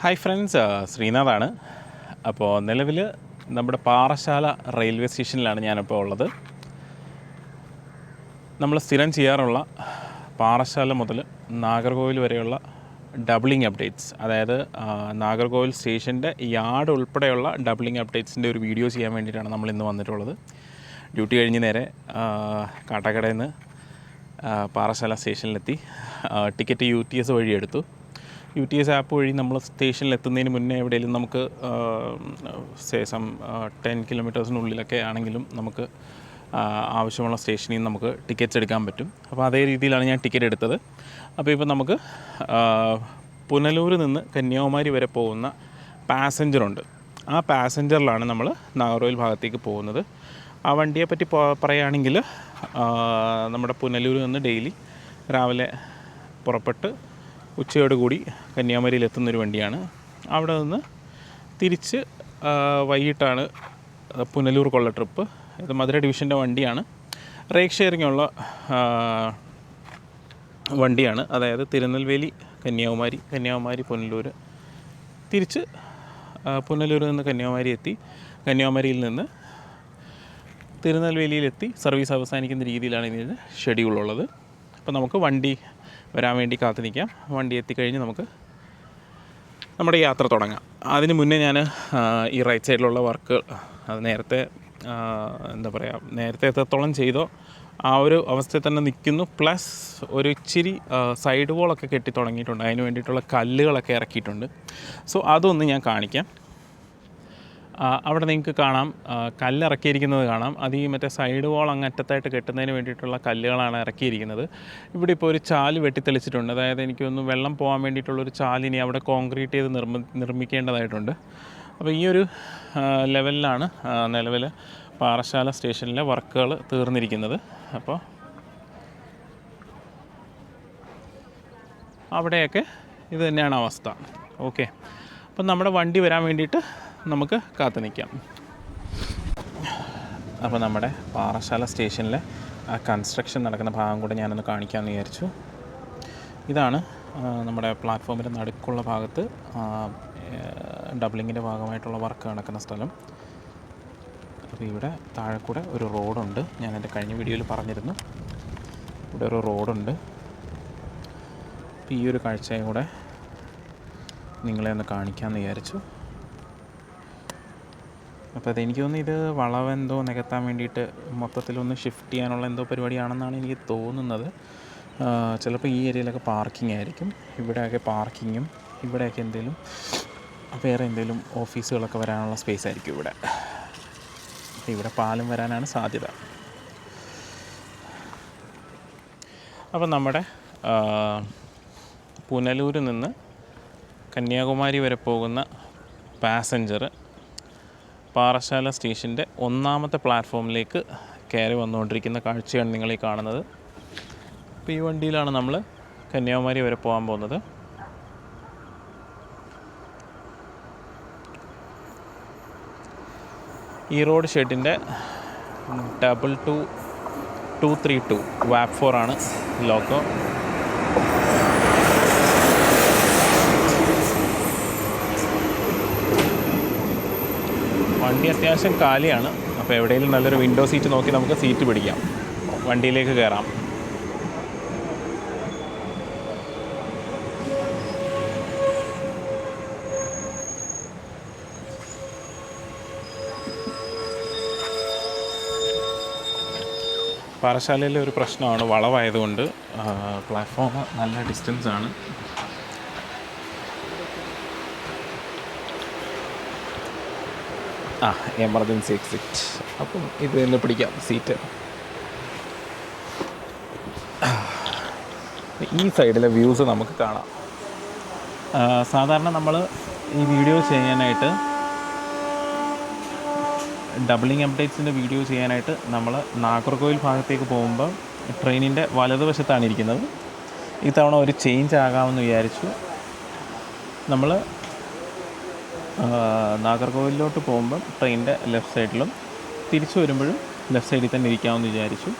Hi friends, ശ്രീനാഥാണ്. അപ്പോൾ നിലവിൽ നമ്മുടെ പാറശാല റെയിൽവേ സ്റ്റേഷനിലാണ് ഞാനിപ്പോൾ ഉള്ളത്. നമ്മൾ സ്ഥിരം ചെയ്യാറുള്ള പാറശാല മുതൽ നാഗർകോവിൽ വരെയുള്ള ഡബിളിംഗ് അപ്ഡേറ്റ്സ്, അതായത് നാഗർകോവിൽ സ്റ്റേഷൻ്റെ യാർഡ് ഉൾപ്പെടെയുള്ള ഡബിളിംഗ് അപ്ഡേറ്റ്സിൻ്റെ ഒരു വീഡിയോ ചെയ്യാൻ വേണ്ടിയിട്ടാണ് നമ്മൾ ഇന്ന് വന്നിട്ടുള്ളത്. ഡ്യൂട്ടി കഴിഞ്ഞ് നേരെ കാട്ടാക്കടയിൽ നിന്ന് പാറശാല സ്റ്റേഷനിലെത്തി. ടിക്കറ്റ് UTS വഴി എടുത്തു. UTS ആപ്പ് വഴി നമ്മൾ സ്റ്റേഷനിൽ എത്തുന്നതിന് മുന്നേ എവിടെയെങ്കിലും നമുക്ക് ശേഷം 10 കിലോമീറ്റേഴ്സിനുള്ളിലൊക്കെ ആണെങ്കിലും നമുക്ക് ആവശ്യമുള്ള സ്റ്റേഷനിൽ നിന്ന് നമുക്ക് ടിക്കറ്റ്സ് എടുക്കാൻ പറ്റും. അപ്പോൾ അതേ രീതിയിലാണ് ഞാൻ ടിക്കറ്റ് എടുത്തത്. അപ്പോൾ ഇപ്പോൾ നമുക്ക് പുനലൂർ നിന്ന് കന്യാകുമാരി വരെ പോകുന്ന പാസഞ്ചറുണ്ട്. ആ പാസഞ്ചറിലാണ് നമ്മൾ നാഗർകോവിൽ ഭാഗത്തേക്ക് പോകുന്നത്. ആ വണ്ടിയെപ്പറ്റി പറയുകയാണെങ്കിൽ നമ്മുടെ പുനലൂരിൽ നിന്ന് ഡെയിലി രാവിലെ പുറപ്പെട്ട് ഉച്ചയോടുകൂടി കന്യാകുമാരിയിൽ എത്തുന്നൊരു വണ്ടിയാണ്. അവിടെ നിന്ന് തിരിച്ച് വൈകിട്ടാണ് പുനലൂർ കൊള്ള ട്രിപ്പ്. ഇത് മധുര ഡിവിഷൻ്റെ വണ്ടിയാണ്. റേക്ക് ഷെയറിംഗ് ഉള്ള വണ്ടിയാണ്. അതായത് തിരുനെൽവേലി കന്യാകുമാരി പുനലൂർ, തിരിച്ച് പുനലൂരിൽ നിന്ന് കന്യാകുമാരി എത്തി, കന്യാകുമാരിയിൽ നിന്ന് തിരുനെൽവേലിയിലെത്തി സർവീസ് അവസാനിക്കുന്ന രീതിയിലാണ് ഇതിൻ്റെ ഷെഡ്യൂളുള്ളത്. അപ്പോൾ നമുക്ക് വണ്ടി വരാൻ വേണ്ടി കാത്തു നിൽക്കാം. വണ്ടി എത്തിക്കഴിഞ്ഞ് നമുക്ക് നമ്മുടെ യാത്ര തുടങ്ങാം. അതിന് മുന്നേ ഞാൻ ഈ റൈറ്റ് സൈഡിലുള്ള വർക്ക് അത് നേരത്തെ നേരത്തെ എത്രത്തോളം ചെയ്തോ ആ ഒരു അവസ്ഥയിൽ തന്നെ നിൽക്കുന്നു. പ്ലസ് ഒരു ഇച്ചിരി സൈഡ് വോളൊക്കെ കെട്ടി തുടങ്ങിയിട്ടുണ്ട്. അതിന് വേണ്ടിയിട്ടുള്ള കല്ലുകളൊക്കെ ഇറക്കിയിട്ടുണ്ട്. സോ അതൊന്ന് ഞാൻ കാണിക്കാം. അവിടെ നിങ്ങൾക്ക് കാണാം, കല്ലിറക്കിയിരിക്കുന്നത് കാണാം. അത് ഈ മറ്റേ സൈഡ് വോൾ അങ്ങറ്റത്തായിട്ട് കെട്ടുന്നതിന് വേണ്ടിയിട്ടുള്ള കല്ലുകളാണ് ഇറക്കിയിരിക്കുന്നത്. ഇവിടെ ഇപ്പോൾ ഒരു ചാല് വെട്ടിത്തെളിച്ചിട്ടുണ്ട്. അതായത് എനിക്കൊന്ന് വെള്ളം പോകാൻ വേണ്ടിയിട്ടുള്ളൊരു ചാലിനി അവിടെ കോൺക്രീറ്റ് ചെയ്ത് നിർമ്മിക്കേണ്ടതായിട്ടുണ്ട്. അപ്പോൾ ഈ ഒരു ലെവലിലാണ് നിലവിൽ പാറശാല സ്റ്റേഷനിലെ വർക്കുകൾ തീർന്നിരിക്കുന്നത്. അപ്പോൾ അവിടെയൊക്കെ ഇത് തന്നെയാണ് അവസ്ഥ. ഓക്കെ, അപ്പം നമ്മുടെ വണ്ടി വരാൻ വേണ്ടിയിട്ട് നമുക്ക് കാത്തു നിൽക്കാം. അപ്പോൾ നമ്മുടെ പാറശാല സ്റ്റേഷനിലെ ആ കൺസ്ട്രക്ഷൻ നടക്കുന്ന ഭാഗം കൂടെ ഞാനൊന്ന് കാണിക്കാമെന്ന് വിചാരിച്ചു. ഇതാണ് നമ്മുടെ പ്ലാറ്റ്ഫോമിൻ്റെ നടുക്കുള്ള ഭാഗത്ത് ഡബിളിങ്ങിൻ്റെ ഭാഗമായിട്ടുള്ള വർക്ക് നടക്കുന്ന സ്ഥലം. അപ്പോൾ ഇവിടെ താഴെ കൂടെ ഒരു റോഡുണ്ട്. ഞാൻ എൻ്റെ കഴിഞ്ഞ വീഡിയോയിൽ പറഞ്ഞിരുന്നു. ഇവിടെ ഒരു റോഡുണ്ട്. അപ്പോൾ ഈ ഒരു കാഴ്ചയും കൂടെ നിങ്ങളെ ഒന്ന് കാണിക്കാമെന്ന് വിചാരിച്ചു. അപ്പോൾ അതെനിക്ക് തോന്നുന്നു ഇത് വളവെന്തോ നികത്താൻ വേണ്ടിയിട്ട് മൊത്തത്തിലൊന്ന് ഷിഫ്റ്റ് ചെയ്യാനുള്ള എന്തോ പരിപാടിയാണെന്നാണ് എനിക്ക് തോന്നുന്നത്. ചിലപ്പോൾ ഈ ഏരിയയിലൊക്കെ പാർക്കിംഗ് ആയിരിക്കും. ഇവിടെയൊക്കെ പാർക്കിങ്ങും ഇവിടെയൊക്കെ എന്തെങ്കിലും വേറെ എന്തെങ്കിലും ഓഫീസുകളൊക്കെ വരാനുള്ള സ്പേസ് ആയിരിക്കും ഇവിടെ. ഇവിടെ പാലം വരാനാണ് സാധ്യത. അപ്പോൾ നമ്മുടെ പുനലൂരിൽ നിന്ന് കന്യാകുമാരി വരെ പോകുന്ന പാസഞ്ചർ പാറശാല സ്റ്റേഷൻ്റെ ഒന്നാമത്തെ പ്ലാറ്റ്ഫോമിലേക്ക് കയറി വന്നുകൊണ്ടിരിക്കുന്ന കാഴ്ചയാണ് നിങ്ങളീ കാണുന്നത്. അപ്പോൾ ഈ വണ്ടിയിലാണ് നമ്മൾ കന്യാകുമാരി വരെ പോകാൻ പോകുന്നത്. ഈ റോഡ് ഷെഡിൻ്റെ 22232 WAP4 ആണ് ലോഗോ. വണ്ടി അത്യാവശ്യം കാലിയാണ്. അപ്പോൾ എവിടെയെങ്കിലും നല്ലൊരു വിൻഡോ സീറ്റ് നോക്കി നമുക്ക് സീറ്റ് പിടിക്കാം, വണ്ടിയിലേക്ക് കയറാം. പാറശാലയിലെ ഒരു പ്രശ്നമാണ് വളവായതുകൊണ്ട് പ്ലാറ്റ്ഫോം നല്ല ഡിസ്റ്റൻസാണ്. Emergency exit. അപ്പം ഇത് തന്നെ പിടിക്കാം സീറ്റ്. ഈ സൈഡിലെ വ്യൂസ് നമുക്ക് കാണാം. സാധാരണ നമ്മൾ ഈ വീഡിയോ ചെയ്യാനായിട്ട് ഡബിളിംഗ് അപ്ഡേറ്റ്സിൻ്റെ വീഡിയോ ചെയ്യാനായിട്ട് നമ്മൾ നാഗർകോവിൽ ഭാഗത്തേക്ക് പോകുമ്പോൾ ട്രെയിനിൻ്റെ വലതുവശത്താണ് ഇരിക്കുന്നത്. ഇത്തവണ ഒരു ചേഞ്ച് ആകാമെന്ന് വിചാരിച്ചു. നമ്മൾ നാഗർകോവിലോട്ട് പോകുമ്പം ട്രെയിനിൻ്റെ ലെഫ്റ്റ് സൈഡിലും തിരിച്ചു വരുമ്പോഴും ലെഫ്റ്റ് സൈഡിൽ തന്നെ ഇരിക്കാമെന്ന് വിചാരിച്ചു.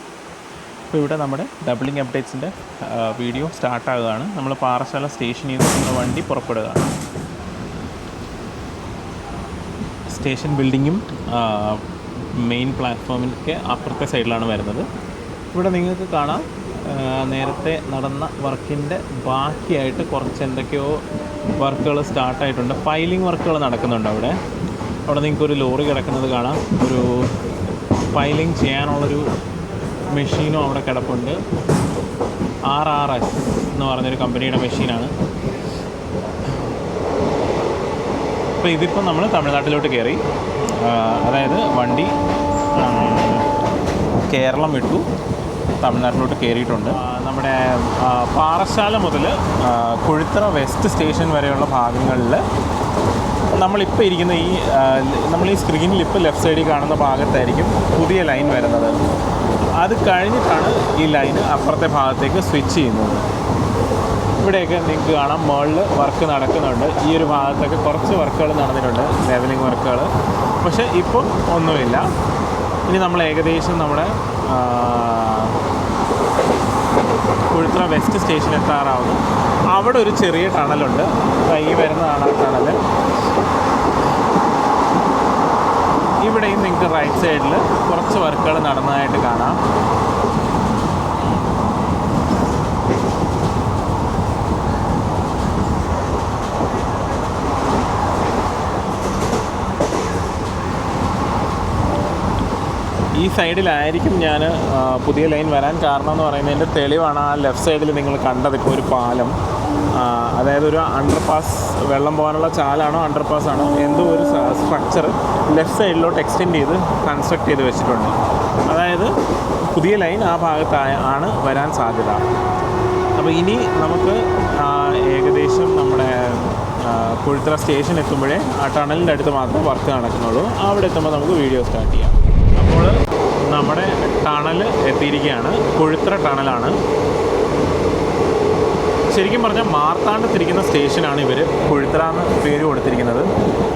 അപ്പോൾ ഇവിടെ നമ്മുടെ ഡബിളിംഗ് അപ്ഡേറ്റ്സിൻ്റെ വീഡിയോ സ്റ്റാർട്ടാകുകയാണ്. നമ്മൾ പാറശാല സ്റ്റേഷനിൽ നിന്ന് വണ്ടി പുറപ്പെടുകയാണ്. സ്റ്റേഷൻ ബിൽഡിങ്ങും മെയിൻ പ്ലാറ്റ്ഫോമിൻ്റെ അപ്പുറത്തെ സൈഡിലാണ് വരുന്നത്. ഇവിടെ നിങ്ങൾക്ക് കാണാം നേരത്തെ നടന്ന വർക്കിൻ്റെ ബാക്കിയായിട്ട് കുറച്ച് എന്തൊക്കെയോ വർക്കുകൾ സ്റ്റാർട്ടായിട്ടുണ്ട്. പൈലിംഗ് വർക്കുകൾ നടക്കുന്നുണ്ട് അവിടെ നിങ്ങൾക്കൊരു ലോറി കിടക്കുന്നത് കാണാം. ഒരു പൈലിംഗ് ചെയ്യാനുള്ളൊരു മെഷീനും അവിടെ കിടപ്പുണ്ട്. RRS എന്ന് പറഞ്ഞൊരു കമ്പനിയുടെ മെഷീനാണ്. അപ്പോൾ ഇതിപ്പോൾ നമ്മൾ തമിഴ്നാട്ടിലോട്ട് കയറി, അതായത് വണ്ടി കേരളം വിട്ടു തമിഴ്നാട്ടിലോട്ട് കയറിയിട്ടുണ്ട്. നമ്മുടെ പാറശാല മുതൽ കുഴിത്തറ വെസ്റ്റ് സ്റ്റേഷൻ വരെയുള്ള ഭാഗങ്ങളിൽ നമ്മളിപ്പോൾ ഇരിക്കുന്ന നമ്മൾ ഈ സ്ക്രീനിൽ ഇപ്പോൾ ലെഫ്റ്റ് സൈഡിൽ കാണുന്ന ഭാഗത്തായിരിക്കും പുതിയ ലൈൻ വരുന്നത്. അത് കഴിഞ്ഞിട്ടാണ് ഈ ലൈന് അപ്പുറത്തെ ഭാഗത്തേക്ക് സ്വിച്ച് ചെയ്യുന്നത്. ഇവിടെയൊക്കെ നിങ്ങൾക്ക് കാണാം മുകളിൽ വർക്ക് നടക്കുന്നുണ്ട്. ഈ ഒരു ഭാഗത്തൊക്കെ കുറച്ച് വർക്കുകൾ നടന്നിട്ടുണ്ട്, ലെവലിംഗ് വർക്കുകൾ. പക്ഷേ ഇപ്പം ഒന്നുമില്ല. ഇനി നമ്മൾ ഏകദേശം നമ്മുടെ കുഴിത്തറ വെസ്റ്റ് സ്റ്റേഷൻ എത്താറാവുന്നു. അവിടെ ഒരു ചെറിയ ടണലുണ്ട്. ഈ വരുന്നതാണ് ആ ടണൽ. ഇവിടെയും നിങ്ങൾക്ക് റൈറ്റ് സൈഡിൽ കുറച്ച് വർക്കുകൾ നടന്നതായിട്ട് കാണാം. ഈ സൈഡിലായിരിക്കും ഞാൻ പുതിയ ലൈൻ വരാൻ കാരണം എന്ന് പറയുന്നതിൻ്റെ തെളിവാണ് ആ ലെഫ്റ്റ് സൈഡിൽ നിങ്ങൾ കണ്ടത്. ഇപ്പോൾ ഒരു പാലം, അതായത് ഒരു അണ്ടർപാസ്, വെള്ളം പോകാനുള്ള ചാലാണോ അണ്ടർപാസ് ആണോ എന്തോ ഒരു സ്ട്രക്ചർ ലെഫ്റ്റ് സൈഡിലോട്ട് എക്സ്റ്റെൻഡ് ചെയ്ത് കൺസ്ട്രക്ട് ചെയ്ത് വെച്ചിട്ടുണ്ട്. അതായത് പുതിയ ലൈൻ ആ ഭാഗത്താണ് വരാൻ സാധ്യത. അപ്പോൾ ഇനി നമുക്ക് ഏകദേശം നമ്മുടെ കുഴിത്തറ സ്റ്റേഷൻ എത്തുമ്പോഴേ ആ ടണലിൻ്റെ അടുത്ത് മാത്രമേ വർക്ക് നടക്കുന്നുള്ളൂ. അവിടെ എത്തുമ്പോൾ നമുക്ക് വീഡിയോ സ്റ്റാർട്ട് ചെയ്യാം. അപ്പോൾ നമ്മുടെ ടണൽ എത്തിയിരിക്കുകയാണ്. കുഴിത്തറ ടണലാണ്. ശരിക്കും പറഞ്ഞാൽ മാർത്താണ്ഡത്തിരിക്കുന്ന സ്റ്റേഷനാണ് ഇവർ കുഴിത്തറ എന്ന് പേര് കൊടുത്തിരിക്കുന്നത്.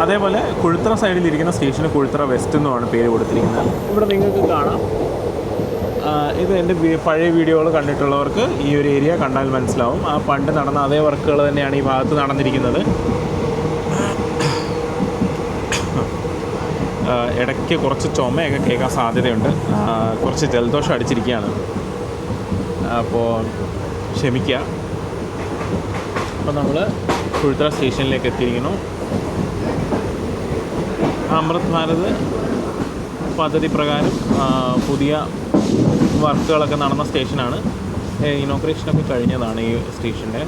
അതേപോലെ കുഴിത്തറ സൈഡിലിരിക്കുന്ന സ്റ്റേഷന് കുഴിത്തറ വെസ്റ്റ് എന്നുമാണ് പേര് കൊടുത്തിരിക്കുന്നത്. ഇവിടെ നിങ്ങൾക്ക് കാണാം, ഇത് എൻ്റെ പഴയ വീഡിയോകൾ കണ്ടിട്ടുള്ളവർക്ക് ഈ ഒരു ഏരിയ കണ്ടാൽ മനസ്സിലാവും. ആ പണ്ട് നടന്ന അതേ വർക്കുകൾ തന്നെയാണ് ഈ ഭാഗത്ത് നടന്നിരിക്കുന്നത്. ഇടയ്ക്ക് കുറച്ച് ചുമയൊക്കെ കേൾക്കാൻ സാധ്യതയുണ്ട്. കുറച്ച് ജലദോഷം അടിച്ചിരിക്കുകയാണ്, അപ്പോൾ ക്ഷമിക്കുക. അപ്പോൾ നമ്മൾ കുഴിത്തറ സ്റ്റേഷനിലേക്ക് എത്തിയിരിക്കുന്നു. അമൃത് ഭാരത് പദ്ധതി പ്രകാരം പുതിയ വർക്കുകളൊക്കെ നടന്ന സ്റ്റേഷനാണ്. ഇനോഗ്രേഷനൊക്കെ കഴിഞ്ഞതാണ് ഈ സ്റ്റേഷൻ്റെ.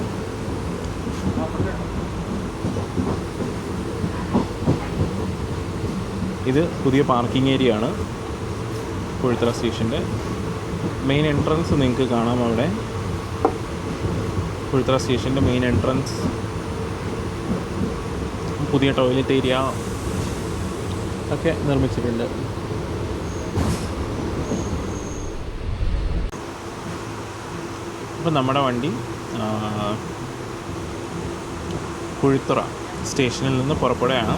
ഇത് പുതിയ പാർക്കിംഗ് ഏരിയ ആണ് കുഴിത്തറ സ്റ്റേഷൻ്റെ. മെയിൻ എൻട്രൻസ് നിങ്ങൾക്ക് കാണാം. അവിടെ കുഴിത്തറ സ്റ്റേഷൻ്റെ മെയിൻ എൻട്രൻസ്, പുതിയ ടോയ്ലറ്റ് ഏരിയ ഒക്കെ നിർമ്മിച്ചിട്ടുണ്ട്. ഇപ്പം നമ്മുടെ വണ്ടി കുഴിത്തറ സ്റ്റേഷനിൽ നിന്ന് പുറപ്പെടുകയാണ്.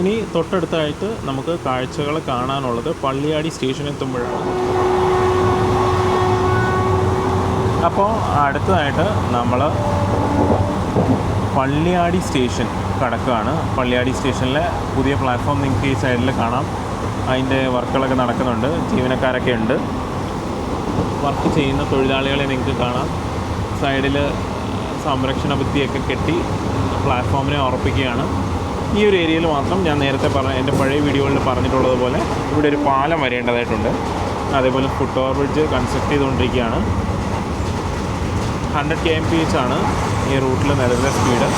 ഇനി തൊട്ടടുത്തായിട്ട് നമുക്ക് കാഴ്ചകൾ കാണാനുള്ളത് പള്ളിയാടി സ്റ്റേഷൻ എത്തുമ്പോഴാണ്. അപ്പോൾ അടുത്തതായിട്ട് നമ്മൾ പള്ളിയാടി സ്റ്റേഷൻ കടക്കുകയാണ്. പള്ളിയാടി സ്റ്റേഷനിലെ പുതിയ പ്ലാറ്റ്ഫോം നിങ്ങൾക്ക് ഈ സൈഡിൽ കാണാം. അതിൻ്റെ വർക്കുകളൊക്കെ നടക്കുന്നുണ്ട്. ജീവനക്കാരൊക്കെ ഉണ്ട്. വർക്ക് ചെയ്യുന്ന തൊഴിലാളികളെ നിങ്ങൾക്ക് കാണാം. സൈഡിൽ സംരക്ഷണ ഭിത്തിയൊക്കെ കെട്ടി പ്ലാറ്റ്ഫോമിനെ ഉറപ്പിക്കുകയാണ്. ഈ ഒരു ഏരിയയിൽ മാത്രം ഞാൻ നേരത്തെ എൻ്റെ പഴയ വീഡിയോകളിൽ പറഞ്ഞിട്ടുള്ളതുപോലെ ഇവിടെ ഒരു പാലം വരേണ്ടതായിട്ടുണ്ട്. അതേപോലെ ഫുട് ഓവർ ബ്രിഡ്ജ് കൺസ്ട്രക്ട് ചെയ്തുകൊണ്ടിരിക്കുകയാണ്. 100 km/h ആണ് ഈ റൂട്ടിൽ നിലവിലെ സ്പീഡ്.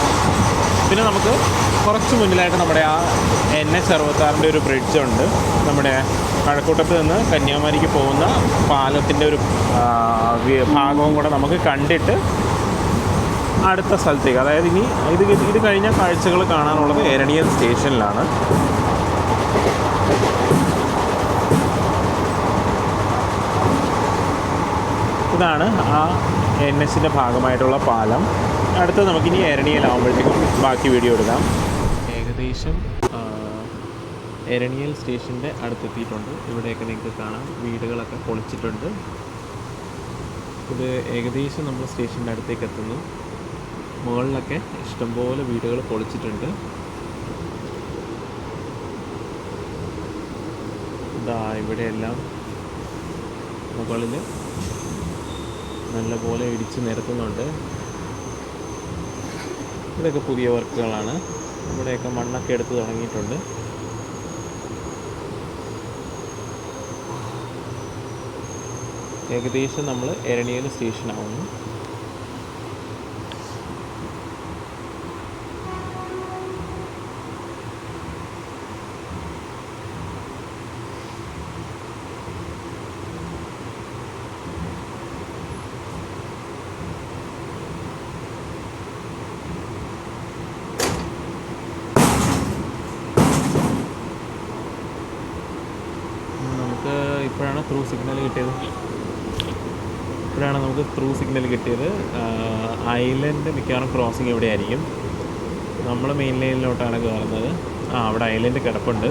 പിന്നെ നമുക്ക് കുറച്ച് മുന്നിലായിട്ട് നമ്മുടെ ആ NH-66 ഒരു ബ്രിഡ്ജുണ്ട്. നമ്മുടെ കഴക്കൂട്ടത്ത് നിന്ന് കന്യാകുമാരിക്ക് പോകുന്ന പാലത്തിൻ്റെ ഒരു ഭാഗവും കൂടെ നമുക്ക് കണ്ടിട്ട് അടുത്ത സ്ഥലത്തേക്ക്, അതായത് ഇനി ഇത് കഴിഞ്ഞ കാഴ്ചകൾ കാണാനുള്ളത് എരണിയൽ സ്റ്റേഷനിലാണ്. ഇതാണ് ആ NHൻ്റെ ഭാഗമായിട്ടുള്ള പാലം. അടുത്ത് നമുക്കിനി എരണിയലാവുമ്പോഴത്തേക്കും ബാക്കി വീഡിയോ എടുക്കാം. ഏകദേശം എരണിയൽ സ്റ്റേഷൻ്റെ അടുത്തെത്തിയിട്ടുണ്ട്. ഇവിടെയൊക്കെ നിങ്ങൾക്ക് കാണാം വീടുകളൊക്കെ പൊളിച്ചിട്ടുണ്ട്. ഇത് ഏകദേശം നമ്മൾ സ്റ്റേഷൻ്റെ അടുത്തേക്ക് എത്തുന്നു. മുകളിലൊക്കെ ഇഷ്ടംപോലെ വീടുകൾ പൊളിച്ചിട്ടുണ്ട്. ഇവിടെയെല്ലാം മുകളിൽ നല്ലപോലെ ഇടിച്ച് നിരത്തുന്നുണ്ട്. ഇവിടെയൊക്കെ പുതിയ വർക്കുകളാണ്. ഇവിടെയൊക്കെ മണ്ണൊക്കെ എടുത്ത് തുടങ്ങിയിട്ടുണ്ട്. ഏകദേശം നമ്മൾ എരണിയൽ സ്റ്റേഷനാവുന്നു. ഇപ്പോഴാണ് ത്രൂ സിഗ്നൽ കിട്ടിയത്. ഐലൻഡ് മിക്കവാറും ക്രോസിങ് ഇവിടെ ആയിരിക്കും. നമ്മൾ മെയിൻ ലൈനിലോട്ടാണ് കയറുന്നത്. അവിടെ ഐലൻഡ് കിടപ്പുണ്ട്.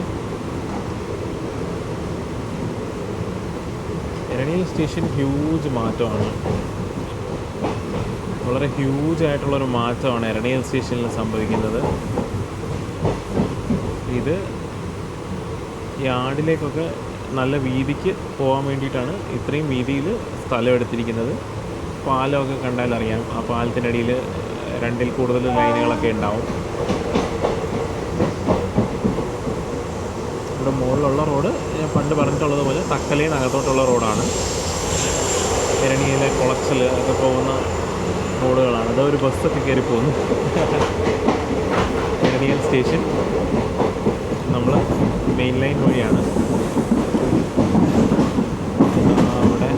എരണിയൽ സ്റ്റേഷൻ ഹ്യൂജ് മാറ്റമാണ്. വളരെ ഹ്യൂജായിട്ടുള്ളൊരു മാറ്റമാണ് എരണിയൽ സ്റ്റേഷനിൽ സംഭവിക്കുന്നത്. ഇത് യാർഡിലേക്കൊക്കെ നല്ല വീതിക്ക് പോകാൻ വേണ്ടിയിട്ടാണ് ഇത്രയും വീതിയിൽ സ്ഥലം എടുത്തിരിക്കുന്നത്. പാലമൊക്കെ കണ്ടാൽ അറിയാം, ആ പാലത്തിനടിയിൽ 2ൽ കൂടുതൽ ലൈനുകളൊക്കെ ഉണ്ടാവും. ഇവിടെ മുകളിലുള്ള റോഡ് ഞാൻ പണ്ട് പറഞ്ഞിട്ടുള്ളതുപോലെ തക്കലയിൽ അകത്തോട്ടുള്ള റോഡാണ്. എരണിയിലെ കുളച്ചൽ ഒക്കെ പോകുന്ന റോഡുകളാണ്. അതൊരു ബസ്സൊക്കെ കയറി പോകുന്നു. എരണിയൽ സ്റ്റേഷൻ നമ്മൾ മെയിൻ ലൈൻ വഴിയാണ്. അവിടെ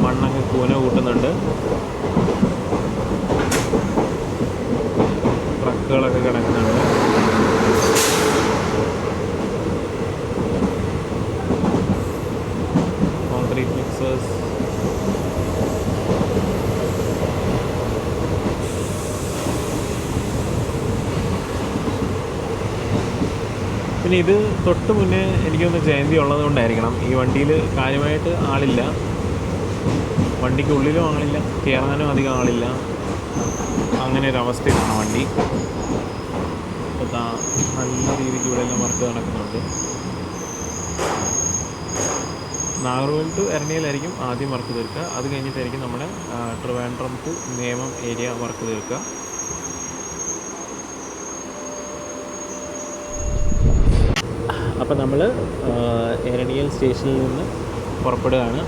മണ്ണൊക്കെ കൂന കൂട്ടുന്നുണ്ട്. ട്രക്കുകളൊക്കെ കിടക്കുന്നുണ്ട്. Concrete mixers. പിന്നെ ഇത് തൊട്ട് മുന്നേ എനിക്കൊന്ന് ജയന്തി ഉള്ളത് കൊണ്ടായിരിക്കണം ഈ വണ്ടിയിൽ കാര്യമായിട്ട് ആളില്ല. വണ്ടിക്കുള്ളിലും ആളില്ല, കയറാനും അധികം ആളില്ല. അങ്ങനെ ഒരു അവസ്ഥയിലാണ് വണ്ടി. അപ്പോൾ നല്ല രീതിക്ക് ഇവിടെ എല്ലാം വർക്ക് നടക്കുന്നുണ്ട്. നാഗർകോവിൽ ടു എരണിയിലായിരിക്കും ആദ്യം വർക്ക് തീർക്കുക. അത് കഴിഞ്ഞിട്ടായിരിക്കും നമ്മുടെ Trivandrum to Nemom area work തീർക്കുക. അപ്പോൾ നമ്മൾ എരണിയൽ സ്റ്റേഷനിൽ നിന്ന് പുറപ്പെടുകയാണ്.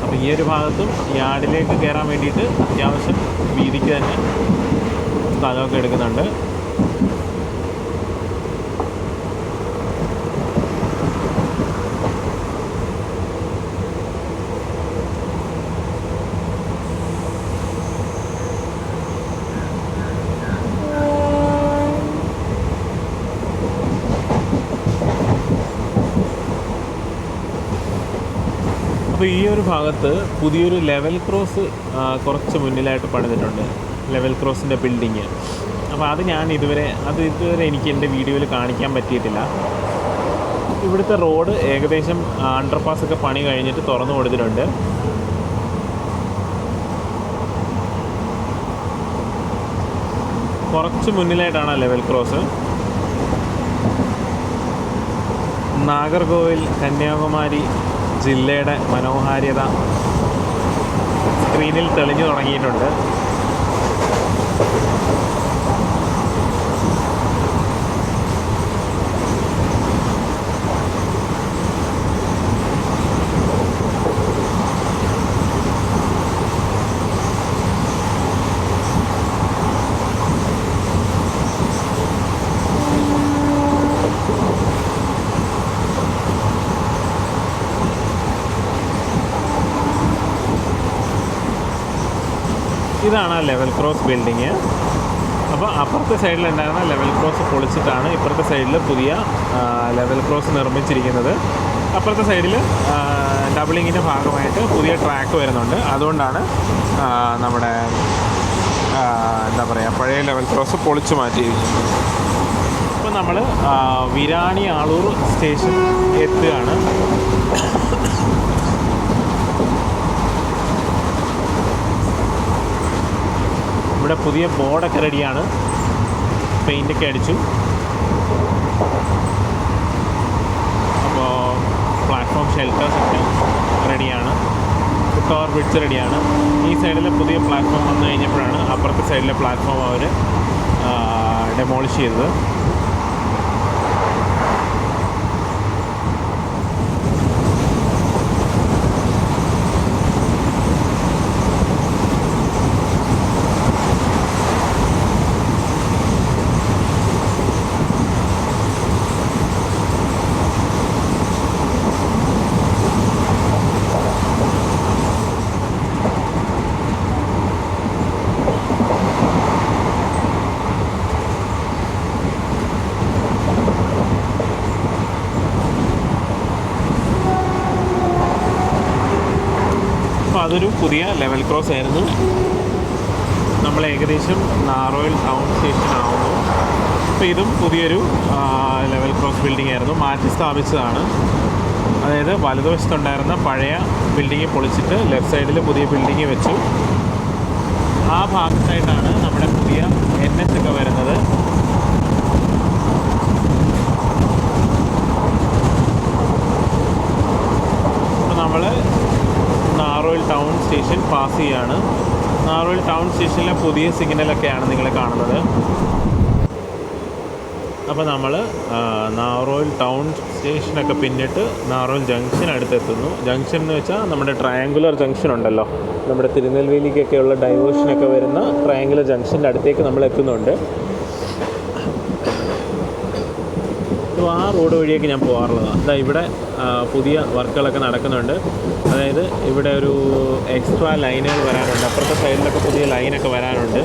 അപ്പോൾ ഈ ഒരു ഭാഗത്തും യാർഡിലേക്ക് കയറാൻ വേണ്ടിയിട്ട് അത്യാവശ്യം വീതിക്ക് തന്നെ സ്ഥലമൊക്കെ എടുക്കുന്നുണ്ട്. അപ്പോൾ ഈ ഒരു ഭാഗത്ത് പുതിയൊരു ലെവൽ ക്രോസ് കുറച്ച് മുന്നിലായിട്ട് പണിതിട്ടുണ്ട്. Level ക്രോസിൻ്റെ building. അപ്പോൾ അത് ഇതുവരെ എനിക്ക് എൻ്റെ വീഡിയോയിൽ കാണിക്കാൻ പറ്റിയിട്ടില്ല. ഇവിടുത്തെ റോഡ് ഏകദേശം അണ്ടർപാസൊക്കെ പണി കഴിഞ്ഞിട്ട് തുറന്നു കൊടുത്തിട്ടുണ്ട്. കുറച്ച് മുന്നിലായിട്ടാണ് ലെവൽ ക്രോസ്. നാഗർകോവിൽ കന്യാകുമാരി ജില്ലയുടെ മനോഹാരിത സ്ക്രീനിൽ തെളിഞ്ഞു തുടങ്ങിയിട്ടുണ്ട്. ഇതാണ് ലെവൽ ക്രോസ് ബിൽഡിങ്. അപ്പോൾ അപ്പുറത്തെ സൈഡിലുണ്ടായിരുന്ന ലെവൽ ക്രോസ് പൊളിച്ചിട്ടാണ് ഇപ്പുറത്തെ സൈഡിൽ പുതിയ ലെവൽ ക്രോസ് നിർമ്മിച്ചിരിക്കുന്നത്. അപ്പുറത്തെ സൈഡിൽ ഡബിളിങ്ങിൻ്റെ ഭാഗമായിട്ട് പുതിയ ട്രാക്ക് വരുന്നുണ്ട്. അതുകൊണ്ടാണ് നമ്മുടെ എന്താ പറയുക പഴയ ലെവൽ ക്രോസ് പൊളിച്ചു മാറ്റിയിരിക്കുന്നത്. ഇപ്പോൾ നമ്മൾ വിരാണി ആളൂർ സ്റ്റേഷൻ എത്തുകയാണ്. ഇവിടെ പുതിയ ബോർഡൊക്കെ റെഡിയാണ്, പെയിൻ്റൊക്കെ അടിച്ചു. അപ്പോൾ പ്ലാറ്റ്ഫോം ഷെൽട്ടേഴ്സൊക്കെ റെഡിയാണ്, ഫുട് ഓവർ ബ്രിഡ്ജ് റെഡിയാണ്. ഈ സൈഡിൽ പുതിയ പ്ലാറ്റ്ഫോം വന്നു കഴിഞ്ഞപ്പോഴാണ് അപ്പുറത്തെ സൈഡിലെ പ്ലാറ്റ്ഫോം അവർ ഡെമോളിഷ് ചെയ്തത്. അപ്പോൾ അതൊരു പുതിയ ലെവൽ ക്രോസ് ആയിരുന്നു. നമ്മൾ ഏകദേശം നാറോയിൽ ടൗൺ സ്റ്റേഷൻ ആവുന്നു. അപ്പോൾ ഇതും പുതിയൊരു ലെവൽ ക്രോസ് ബിൽഡിംഗ് ആയിരുന്നു, മാറ്റി സ്ഥാപിച്ചതാണ്. അതായത് വലതുവശത്തുണ്ടായിരുന്ന പഴയ ബിൽഡിങ് പൊളിച്ചിട്ട് ലെഫ്റ്റ് സൈഡിൽ പുതിയ ബിൽഡിങ് വെച്ചു. ആ ഭാഗത്തായിട്ടാണ് നമ്മുടെ പുതിയ NH ഒക്കെ വരുന്നത്. അപ്പോൾ നമ്മൾ നാറോയിൽ ടൗൺ സ്റ്റേഷൻ പാസ് ചെയ്യുകയാണ്. നാറോയിൽ ടൗൺ സ്റ്റേഷനിലെ പുതിയ സിഗ്നലൊക്കെയാണ് നിങ്ങൾ കാണുന്നത്. അപ്പോൾ നമ്മൾ നാറോയിൽ ടൗൺ സ്റ്റേഷനൊക്കെ പിന്നിട്ട് നാറോയിൽ ജംഗ്ഷൻ അടുത്തെത്തുന്നു. ജംഗ്ഷൻ എന്ന് വെച്ചാൽ നമ്മുടെ ട്രയാങ്കുലർ ജംഗ്ഷൻ ഉണ്ടല്ലോ, നമ്മുടെ തിരുനെൽവേലിക്കൊക്കെയുള്ള ഡൈവേർഷനൊക്കെ വരുന്ന ട്രയാങ്കുലർ ജംഗ്ഷൻ്റെ അടുത്തേക്ക് നമ്മൾ എത്തുന്നുണ്ട്. ആ റോഡ് വഴിയൊക്കെ ഞാൻ പോകാറുള്ളതാണ്. അതാ ഇവിടെ പുതിയ വർക്കുകളൊക്കെ നടക്കുന്നുണ്ട്. അതായത് ഇവിടെ ഒരു എക്സ്ട്രാ ലൈനുകൾ വരാനുണ്ട്, അപ്പുറത്തെ സൈഡിലൊക്കെ പുതിയ ലൈനൊക്കെ വരാനുണ്ട്.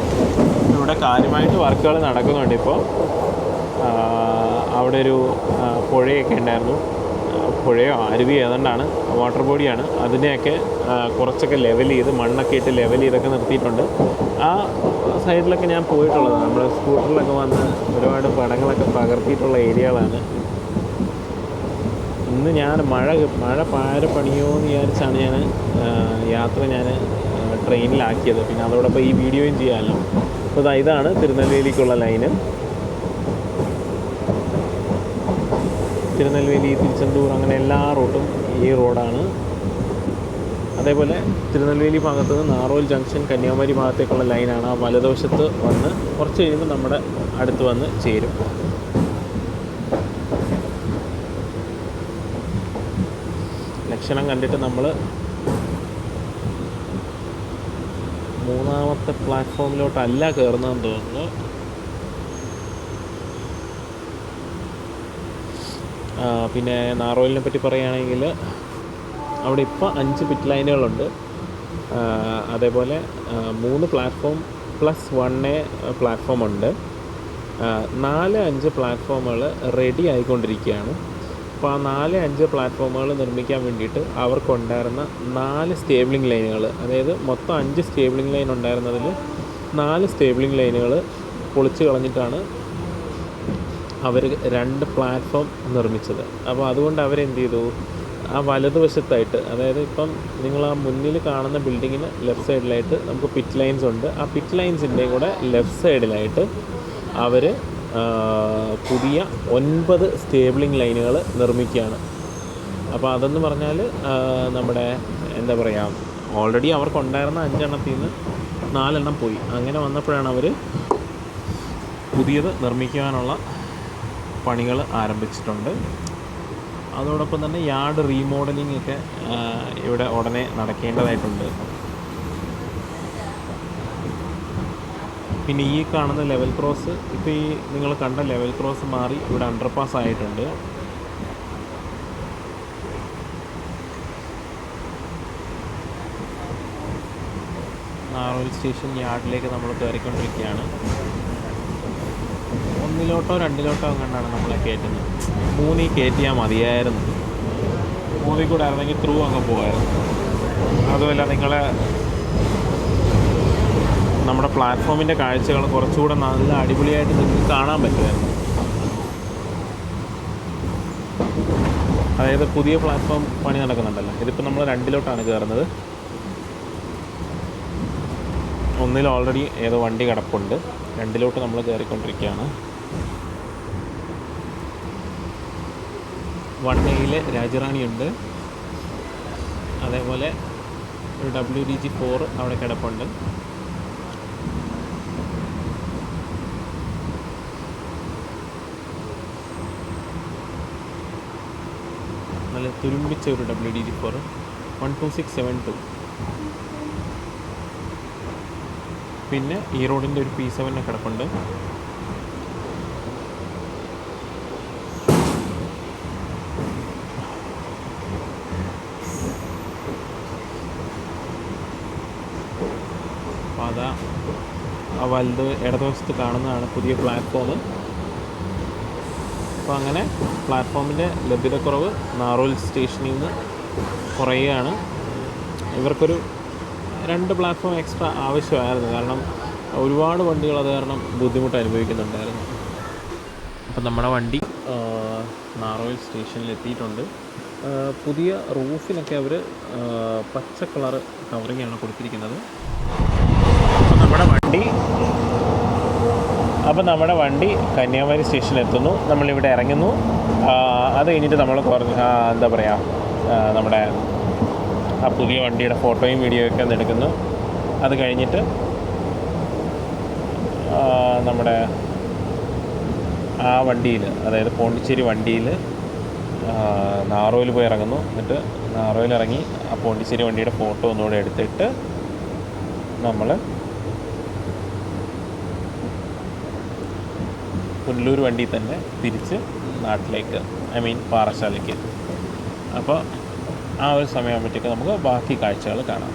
ഇവിടെ കാര്യമായിട്ട് വർക്കുകൾ നടക്കുന്നുണ്ട്. ഇപ്പോൾ അവിടെ ഒരു പുഴയൊക്കെ ഉണ്ടായിരുന്നു, പുഴയോ അരുവിയോ ഏതാണ്ടാണ്, വാട്ടർ ബോഡിയാണ്. അതിനെയൊക്കെ കുറച്ചൊക്കെ ലെവൽ ചെയ്ത് മണ്ണൊക്കെ ഇട്ട് ലെവൽ ചെയ്തൊക്കെ നിർത്തിയിട്ടുണ്ട്. ആ സൈഡിലൊക്കെ ഞാൻ പോയിട്ടുള്ളതാണ്. നമ്മൾ സ്കൂട്ടറിലൊക്കെ വന്ന് ഒരുപാട് പടങ്ങളൊക്കെ പകർത്തിയിട്ടുള്ള ഏരിയകളാണ്. ഇന്ന് ഞാൻ മഴ പണിയോ എന്ന് വിചാരിച്ചാണ് യാത്ര ട്രെയിനിലാക്കിയത്. പിന്നെ അതോടൊപ്പം ഈ വീഡിയോയും ചെയ്യാമല്ലോ. അപ്പോൾ ഇതാണ് തിരുനെൽവേലിക്കുള്ള ലൈന്. തിരുനെൽവേലി, തിരുച്ചെന്തൂർ, അങ്ങനെ എല്ലാ റൂട്ടും ഈ റോഡാണ്. അതേപോലെ തിരുനെൽവേലി ഭാഗത്ത് നിന്ന് നാറോയിൽ ജംഗ്ഷൻ കന്യാകുമാരി ഭാഗത്തേക്കുള്ള ലൈനാണ്. ആ വലതുവശത്ത് വന്ന് കുറച്ച് കഴിയുമ്പോൾ നമ്മുടെ അടുത്ത് വന്ന് ചേരും. ലക്ഷണം കണ്ടിട്ട് നമ്മൾ മൂന്നാമത്തെ പ്ലാറ്റ്ഫോമിലോട്ടല്ല കയറുന്നതെന്ന് തോന്നുന്നു. പിന്നെ നാറോയിലിനെ പറ്റി പറയുകയാണെങ്കിൽ അവിടെ ഇപ്പോൾ 5 പിറ്റ് ലൈനുകളുണ്ട്. അതേപോലെ 3 പ്ലാറ്റ്ഫോം പ്ലസ് 1A പ്ലാറ്റ്ഫോം ഉണ്ട്. 4-5 പ്ലാറ്റ്ഫോമുകൾ റെഡി ആയിക്കൊണ്ടിരിക്കുകയാണ്. അപ്പോൾ ആ 4-5 പ്ലാറ്റ്ഫോമുകൾ നിർമ്മിക്കാൻ വേണ്ടിയിട്ട് അവർക്കുണ്ടായിരുന്ന 4 സ്റ്റേബിളിംഗ് ലൈനുകൾ, അതായത് മൊത്തം 5 സ്റ്റേബിളിംഗ് ലൈൻ ഉണ്ടായിരുന്നതിൽ 4 സ്റ്റേബിളിംഗ് ലൈനുകൾ പൊളിച്ച് കളഞ്ഞിട്ടാണ് അവർ 2 പ്ലാറ്റ്ഫോം നിർമ്മിച്ചത്. അപ്പോൾ അതുകൊണ്ട് അവരെന്ത് ചെയ്തു, ആ വലതുവശത്തായിട്ട്, അതായത് ഇപ്പം നിങ്ങൾ ആ മുന്നിൽ കാണുന്ന ബിൽഡിങ്ങിന് ലെഫ്റ്റ് സൈഡിലായിട്ട് നമുക്ക് പിറ്റ് ലൈൻസ് ഉണ്ട്. ആ പിറ്റ് ലൈൻസിൻ്റെയും കൂടെ ലെഫ്റ്റ് സൈഡിലായിട്ട് അവർ പുതിയ 9 സ്റ്റേബിളിംഗ് ലൈനുകൾ നിർമ്മിക്കുകയാണ്. അപ്പോൾ അതെന്ന് പറഞ്ഞാൽ നമ്മുടെ എന്താ പറയുക, ഓൾറെഡി അവർക്കുണ്ടായിരുന്ന 5 എണ്ണത്തിൽ നിന്ന് 4 എണ്ണം പോയി. അങ്ങനെ വന്നപ്പോഴാണ് അവർ പുതിയത് നിർമ്മിക്കാനുള്ള പണികൾ ആരംഭിച്ചിട്ടുണ്ട്. അതോടൊപ്പം തന്നെ യാർഡ് റീമോഡലിംഗ് ഒക്കെ ഇവിടെ ഉടനെ നടക്കേണ്ടതായിട്ടുണ്ട്. പിന്നെ ഈ കാണുന്ന ലെവൽ ക്രോസ്, ഇപ്പോൾ ഈ നിങ്ങൾ കണ്ട ലെവൽ ക്രോസ് മാറി ഇവിടെ അണ്ടർപാസ് ആയിട്ടുണ്ട്. നാറോയിൽ സ്റ്റേഷൻ യാർഡിലേക്ക് നമ്മൾ കയറിക്കൊണ്ടിരിക്കുകയാണ്. 1-ലോട്ടോ 2-ലോട്ടോ കണ്ടാണ് നമ്മളെ കയറ്റുന്നത്. 3 കയറ്റിയാൽ മതിയായിരുന്നു. 3 കൂടെ ആയിരുന്നെങ്കിൽ ത്രൂ അങ്ങ് പോകായിരുന്നു. അതുമല്ല നമ്മുടെ പ്ലാറ്റ്ഫോമിൻ്റെ കാഴ്ചകൾ കുറച്ചുകൂടെ നല്ല അടിപൊളിയായിട്ട് നിങ്ങൾക്ക് കാണാൻ പറ്റുമായിരുന്നു. അതായത് പുതിയ പ്ലാറ്റ്ഫോം പണി നടക്കുന്നുണ്ടല്ലോ. ഇതിപ്പോൾ നമ്മൾ 2-ലോട്ടാണ് കയറുന്നത്. ഒന്നിൽ ഓൾറെഡി ഏതോ വണ്ടി കിടപ്പുണ്ട്, 2 നമ്മൾ കയറിക്കൊണ്ടിരിക്കുകയാണ്. 1A രാജറാണിയുണ്ട്, അതേപോലെ ഒരു WDG4 അവിടെ കിടപ്പുണ്ട്. നല്ല തുരുമ്പിച്ച ഒരു WDG4 12672. പിന്നെ ഈ റോഡിൻ്റെ ഒരു P7 കിടപ്പുണ്ട്. അപ്പോൾ അതാ ആ വലുത് ഇടതുവശത്ത് കാണുന്നതാണ് പുതിയ പ്ലാറ്റ്ഫോം. അപ്പോൾ അങ്ങനെ പ്ലാറ്റ്ഫോമിൻ്റെ ലഭ്യതക്കുറവ് നാറോൽ സ്റ്റേഷനിൽ നിന്ന് കുറയുകയാണ്. ഇവർക്കൊരു 2 പ്ലാറ്റ്ഫോം എക്സ്ട്രാ ആവശ്യമായിരുന്നു, കാരണം ഒരുപാട് വണ്ടികൾ അത് കാരണം ബുദ്ധിമുട്ട് അനുഭവിക്കുന്നുണ്ടായിരുന്നു. അപ്പം നമ്മുടെ വണ്ടി നാറോൽ സ്റ്റേഷനിൽ എത്തിയിട്ടുണ്ട്. പുതിയ റൂഫിനൊക്കെ അവർ പച്ച കളർ കവറിങ്ങാണ് കൊടുത്തിരിക്കുന്നത്. അപ്പം നമ്മുടെ വണ്ടി കന്യാകുമാരി സ്റ്റേഷനിൽ എത്തുന്നു. നമ്മളിവിടെ ഇറങ്ങുന്നു. അത് കഴിഞ്ഞിട്ട് നമ്മൾ എന്താ പറയുക, നമ്മുടെ ആ പുതിയ വണ്ടിയുടെ ഫോട്ടോയും വീഡിയോയും ഒക്കെ ഒന്ന് എടുക്കുന്നു. അത് കഴിഞ്ഞിട്ട് നമ്മുടെ ആ വണ്ടിയിൽ, അതായത് പോണ്ടിച്ചേരി വണ്ടിയിൽ നാറോയിൽ പോയി ഇറങ്ങുന്നു. എന്നിട്ട് നാറോയിൽ ഇറങ്ങി ആ പോണ്ടിച്ചേരി വണ്ടിയുടെ ഫോട്ടോ ഒന്നുകൂടെ എടുത്തിട്ട് നമ്മൾ പുനലൂർ വണ്ടി തന്നെ തിരിച്ച് നാട്ടിലേക്ക്, പാറശാലയ്ക്ക്. അപ്പോൾ ആ ഒരു സമയമാകുമ്പോഴത്തേക്ക് നമുക്ക് ബാക്കി കാഴ്ചകൾ കാണാം.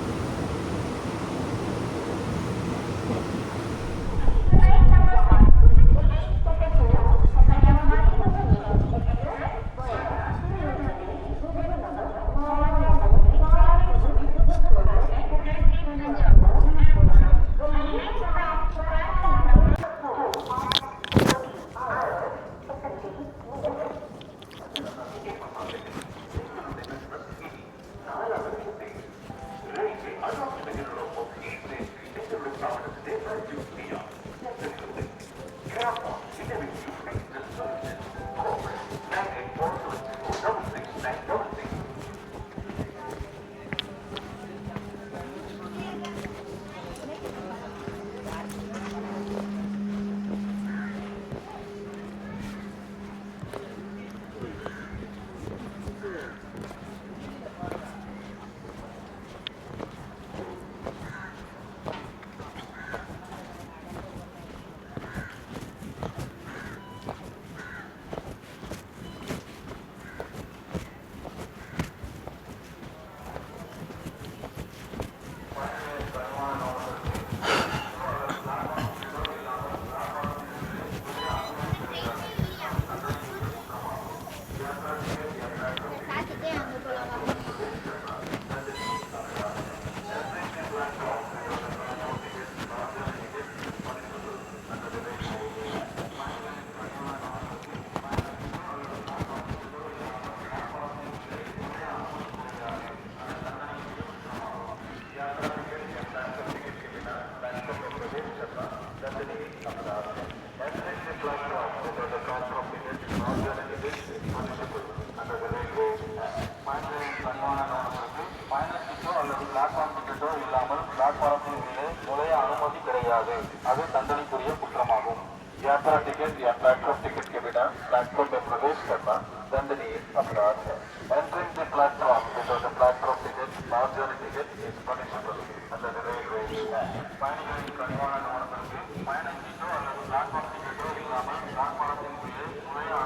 அது தண்டனைக்குரிய குற்றமாகும். यात्रा टिकट या प्लेटफॉर्म टिकट के बिना प्लेटफॉर्म में प्रवेश करना दंडनीय अपराध है. Entering the platform without a platform ticket or journey ticket is punishable under the Railways Act. பயணிகளின் கனிவான கவனத்திற்கு பயணச் சீட்டோ அல்லது பிளாட்ஃபார்ம் டிக்கெட்டோ இல்லாமல் பிளாட்ஃபாரத்தின் உள்ளே நுழைய அனுமதி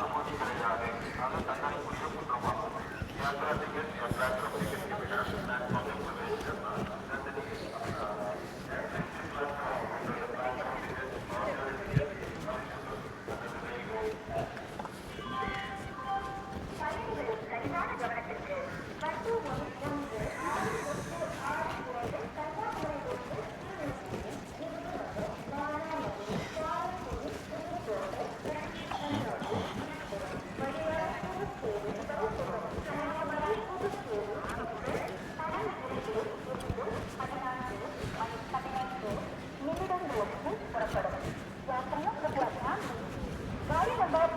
கிடையாது. அது தண்டனைக்குரிய குற்றமாகும். यात्रा टिकट या प्लेटफॉर्म टिकट के बिना प्लेटफॉर्म में प्रवेश करना दंडनीय अपराध है. Entering the platform without a platform ticket or journey ticket is punishable under the Railways Act. Number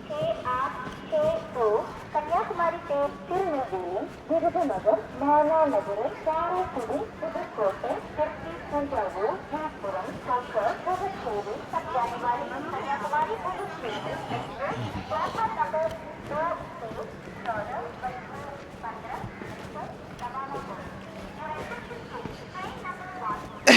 16862 Kanyakumari से तिरुनेलवेली विरुधनगर भावनगर काराकुडी पुदुकोटे छत्तीसगढ़ नागपुरम सागर पुदुचेरी तक जाने वाली Kanyakumari Puducherry express platform number 2 से 14 15 रवाना हुई। Train number 1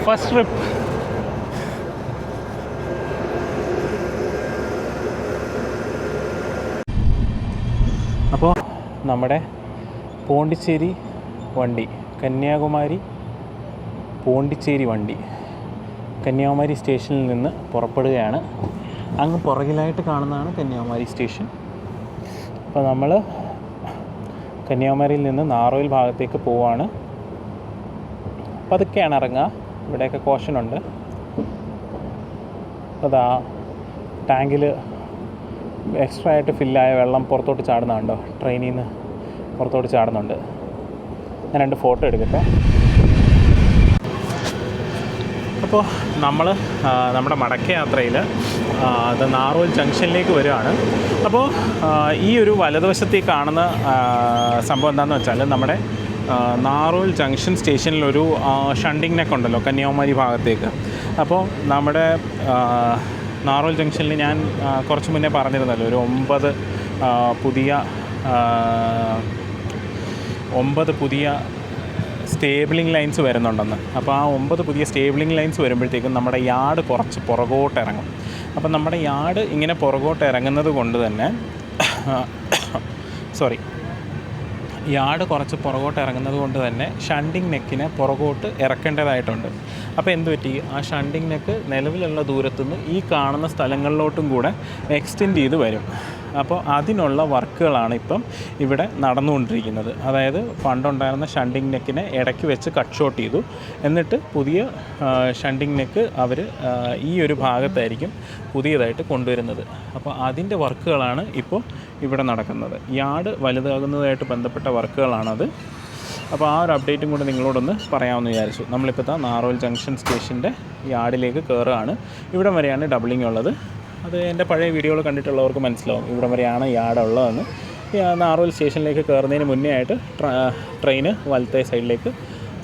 first trip. അപ്പോൾ നമ്മുടെ പോണ്ടിച്ചേരി വണ്ടി, കന്യാകുമാരി പോണ്ടിച്ചേരി വണ്ടി കന്യാകുമാരി സ്റ്റേഷനിൽ നിന്ന് പുറപ്പെടുകയാണ്. അങ്ങ് പുറകിലായിട്ട് കാണുന്നതാണ് കന്യാകുമാരി സ്റ്റേഷൻ. അപ്പോൾ നമ്മൾ കന്യാകുമാരിയിൽ നിന്ന് നാറോയിൽ ഭാഗത്തേക്ക് പോവാണ്. പതുക്കെയാണ് ഇറങ്ങുക. ഇവിടെയൊക്കെ കോഷനുണ്ട്. അതാ ടാങ്കിൽ എക്സ്ട്രാ ആയിട്ട് ഫില്ലായ വെള്ളം പുറത്തോട്ട് ചാടുന്നുണ്ടോ, ട്രെയിനിൽ നിന്ന് പുറത്തോട്ട് ചാടുന്നുണ്ട്. ഞാൻ 2 ഫോട്ടോ എടുക്കട്ടെ. അപ്പോൾ നമ്മൾ നമ്മുടെ മടക്കയാത്രയിൽ അത് നാറോയിൽ ജംഗ്ഷനിലേക്ക് വരികയാണ്. അപ്പോൾ ഈ ഒരു വലതുവശത്തേക്ക് കാണുന്ന സംഭവം എന്താണെന്ന് വെച്ചാൽ, നമ്മുടെ നാറോയിൽ ജംഗ്ഷൻ സ്റ്റേഷനിലൊരു ഷണ്ടിങ് നെക്ക് ഉണ്ടല്ലോ കന്യാകുമാരി ഭാഗത്തേക്ക്. അപ്പോൾ നമ്മുടെ നാറോയിൽ ജംഗ്ഷനിൽ ഞാൻ കുറച്ച് മുന്നേ പറഞ്ഞിരുന്നല്ലോ, ഒരു 9 പുതിയ സ്റ്റേബിളിംഗ് ലൈൻസ് വരുന്നുണ്ടെന്ന്. അപ്പോൾ ആ 9 പുതിയ സ്റ്റേബിളിംഗ് ലൈൻസ് വരുമ്പോഴത്തേക്കും നമ്മുടെ യാർഡ് കുറച്ച് പുറകോട്ട് ഇറങ്ങും. അപ്പം നമ്മുടെ യാർഡ് ഇങ്ങനെ പുറകോട്ട് ഇറങ്ങുന്നത് കൊണ്ട് തന്നെ യാർഡ് കുറച്ച് പുറകോട്ട് ഇറങ്ങുന്നത് കൊണ്ട് തന്നെ ഷണ്ടിങ് നെക്കിനെ പുറകോട്ട് ഇറക്കേണ്ടതായിട്ടുണ്ട്. അപ്പോൾ എന്ത് പറ്റി, ആ ഷണ്ടിങ് നെക്ക് നിലവിലുള്ള ദൂരത്തുനിന്ന് ഈ കാണുന്ന സ്ഥലങ്ങളിലോട്ടും കൂടെ എക്സ്റ്റെൻഡ് ചെയ്ത് വരും. അപ്പോൾ അതിനുള്ള വർക്കുകളാണ് ഇപ്പം ഇവിടെ നടന്നുകൊണ്ടിരിക്കുന്നത്. അതായത് പണ്ടുണ്ടായിരുന്ന ഷണ്ടിങ് നെക്കിനെ ഇടയ്ക്ക് വെച്ച് കട്ട് ഷോട്ട് ചെയ്തു. എന്നിട്ട് പുതിയ ഷണ്ടിങ് നെക്ക് അവർ ഈ ഒരു ഭാഗത്തായിരിക്കും പുതിയതായിട്ട് കൊണ്ടുവരുന്നത്. അപ്പോൾ അതിൻ്റെ വർക്കുകളാണ് ഇപ്പോൾ ഇവിടെ നടക്കുന്നത്. യാർഡ് വലുതാകുന്നതായിട്ട് ബന്ധപ്പെട്ട വർക്കുകളാണത്. അപ്പോൾ ആ ഒരു അപ്ഡേറ്റും കൂടെ നിങ്ങളോടൊന്ന് പറയാമെന്ന് വിചാരിച്ചു. നമ്മളിപ്പോൾ നാറോയിൽ ജംഗ്ഷൻ സ്റ്റേഷൻ്റെ യാർഡിലേക്ക് കയറുകയാണ്. ഇവിടം വരെയാണ് ഡബിളിംഗ് ഉള്ളത്. അത് എൻ്റെ പഴയ വീഡിയോകൾ കണ്ടിട്ടുള്ളവർക്ക് മനസ്സിലാവും ഇവിടം വരെയാണ് യാർഡ് ഉള്ളതെന്ന്. നാറോയിൽ സ്റ്റേഷനിലേക്ക് കയറുന്നതിന് മുന്നേ ആയിട്ട് ട്രെയിന് വലത്തെ സൈഡിലേക്ക്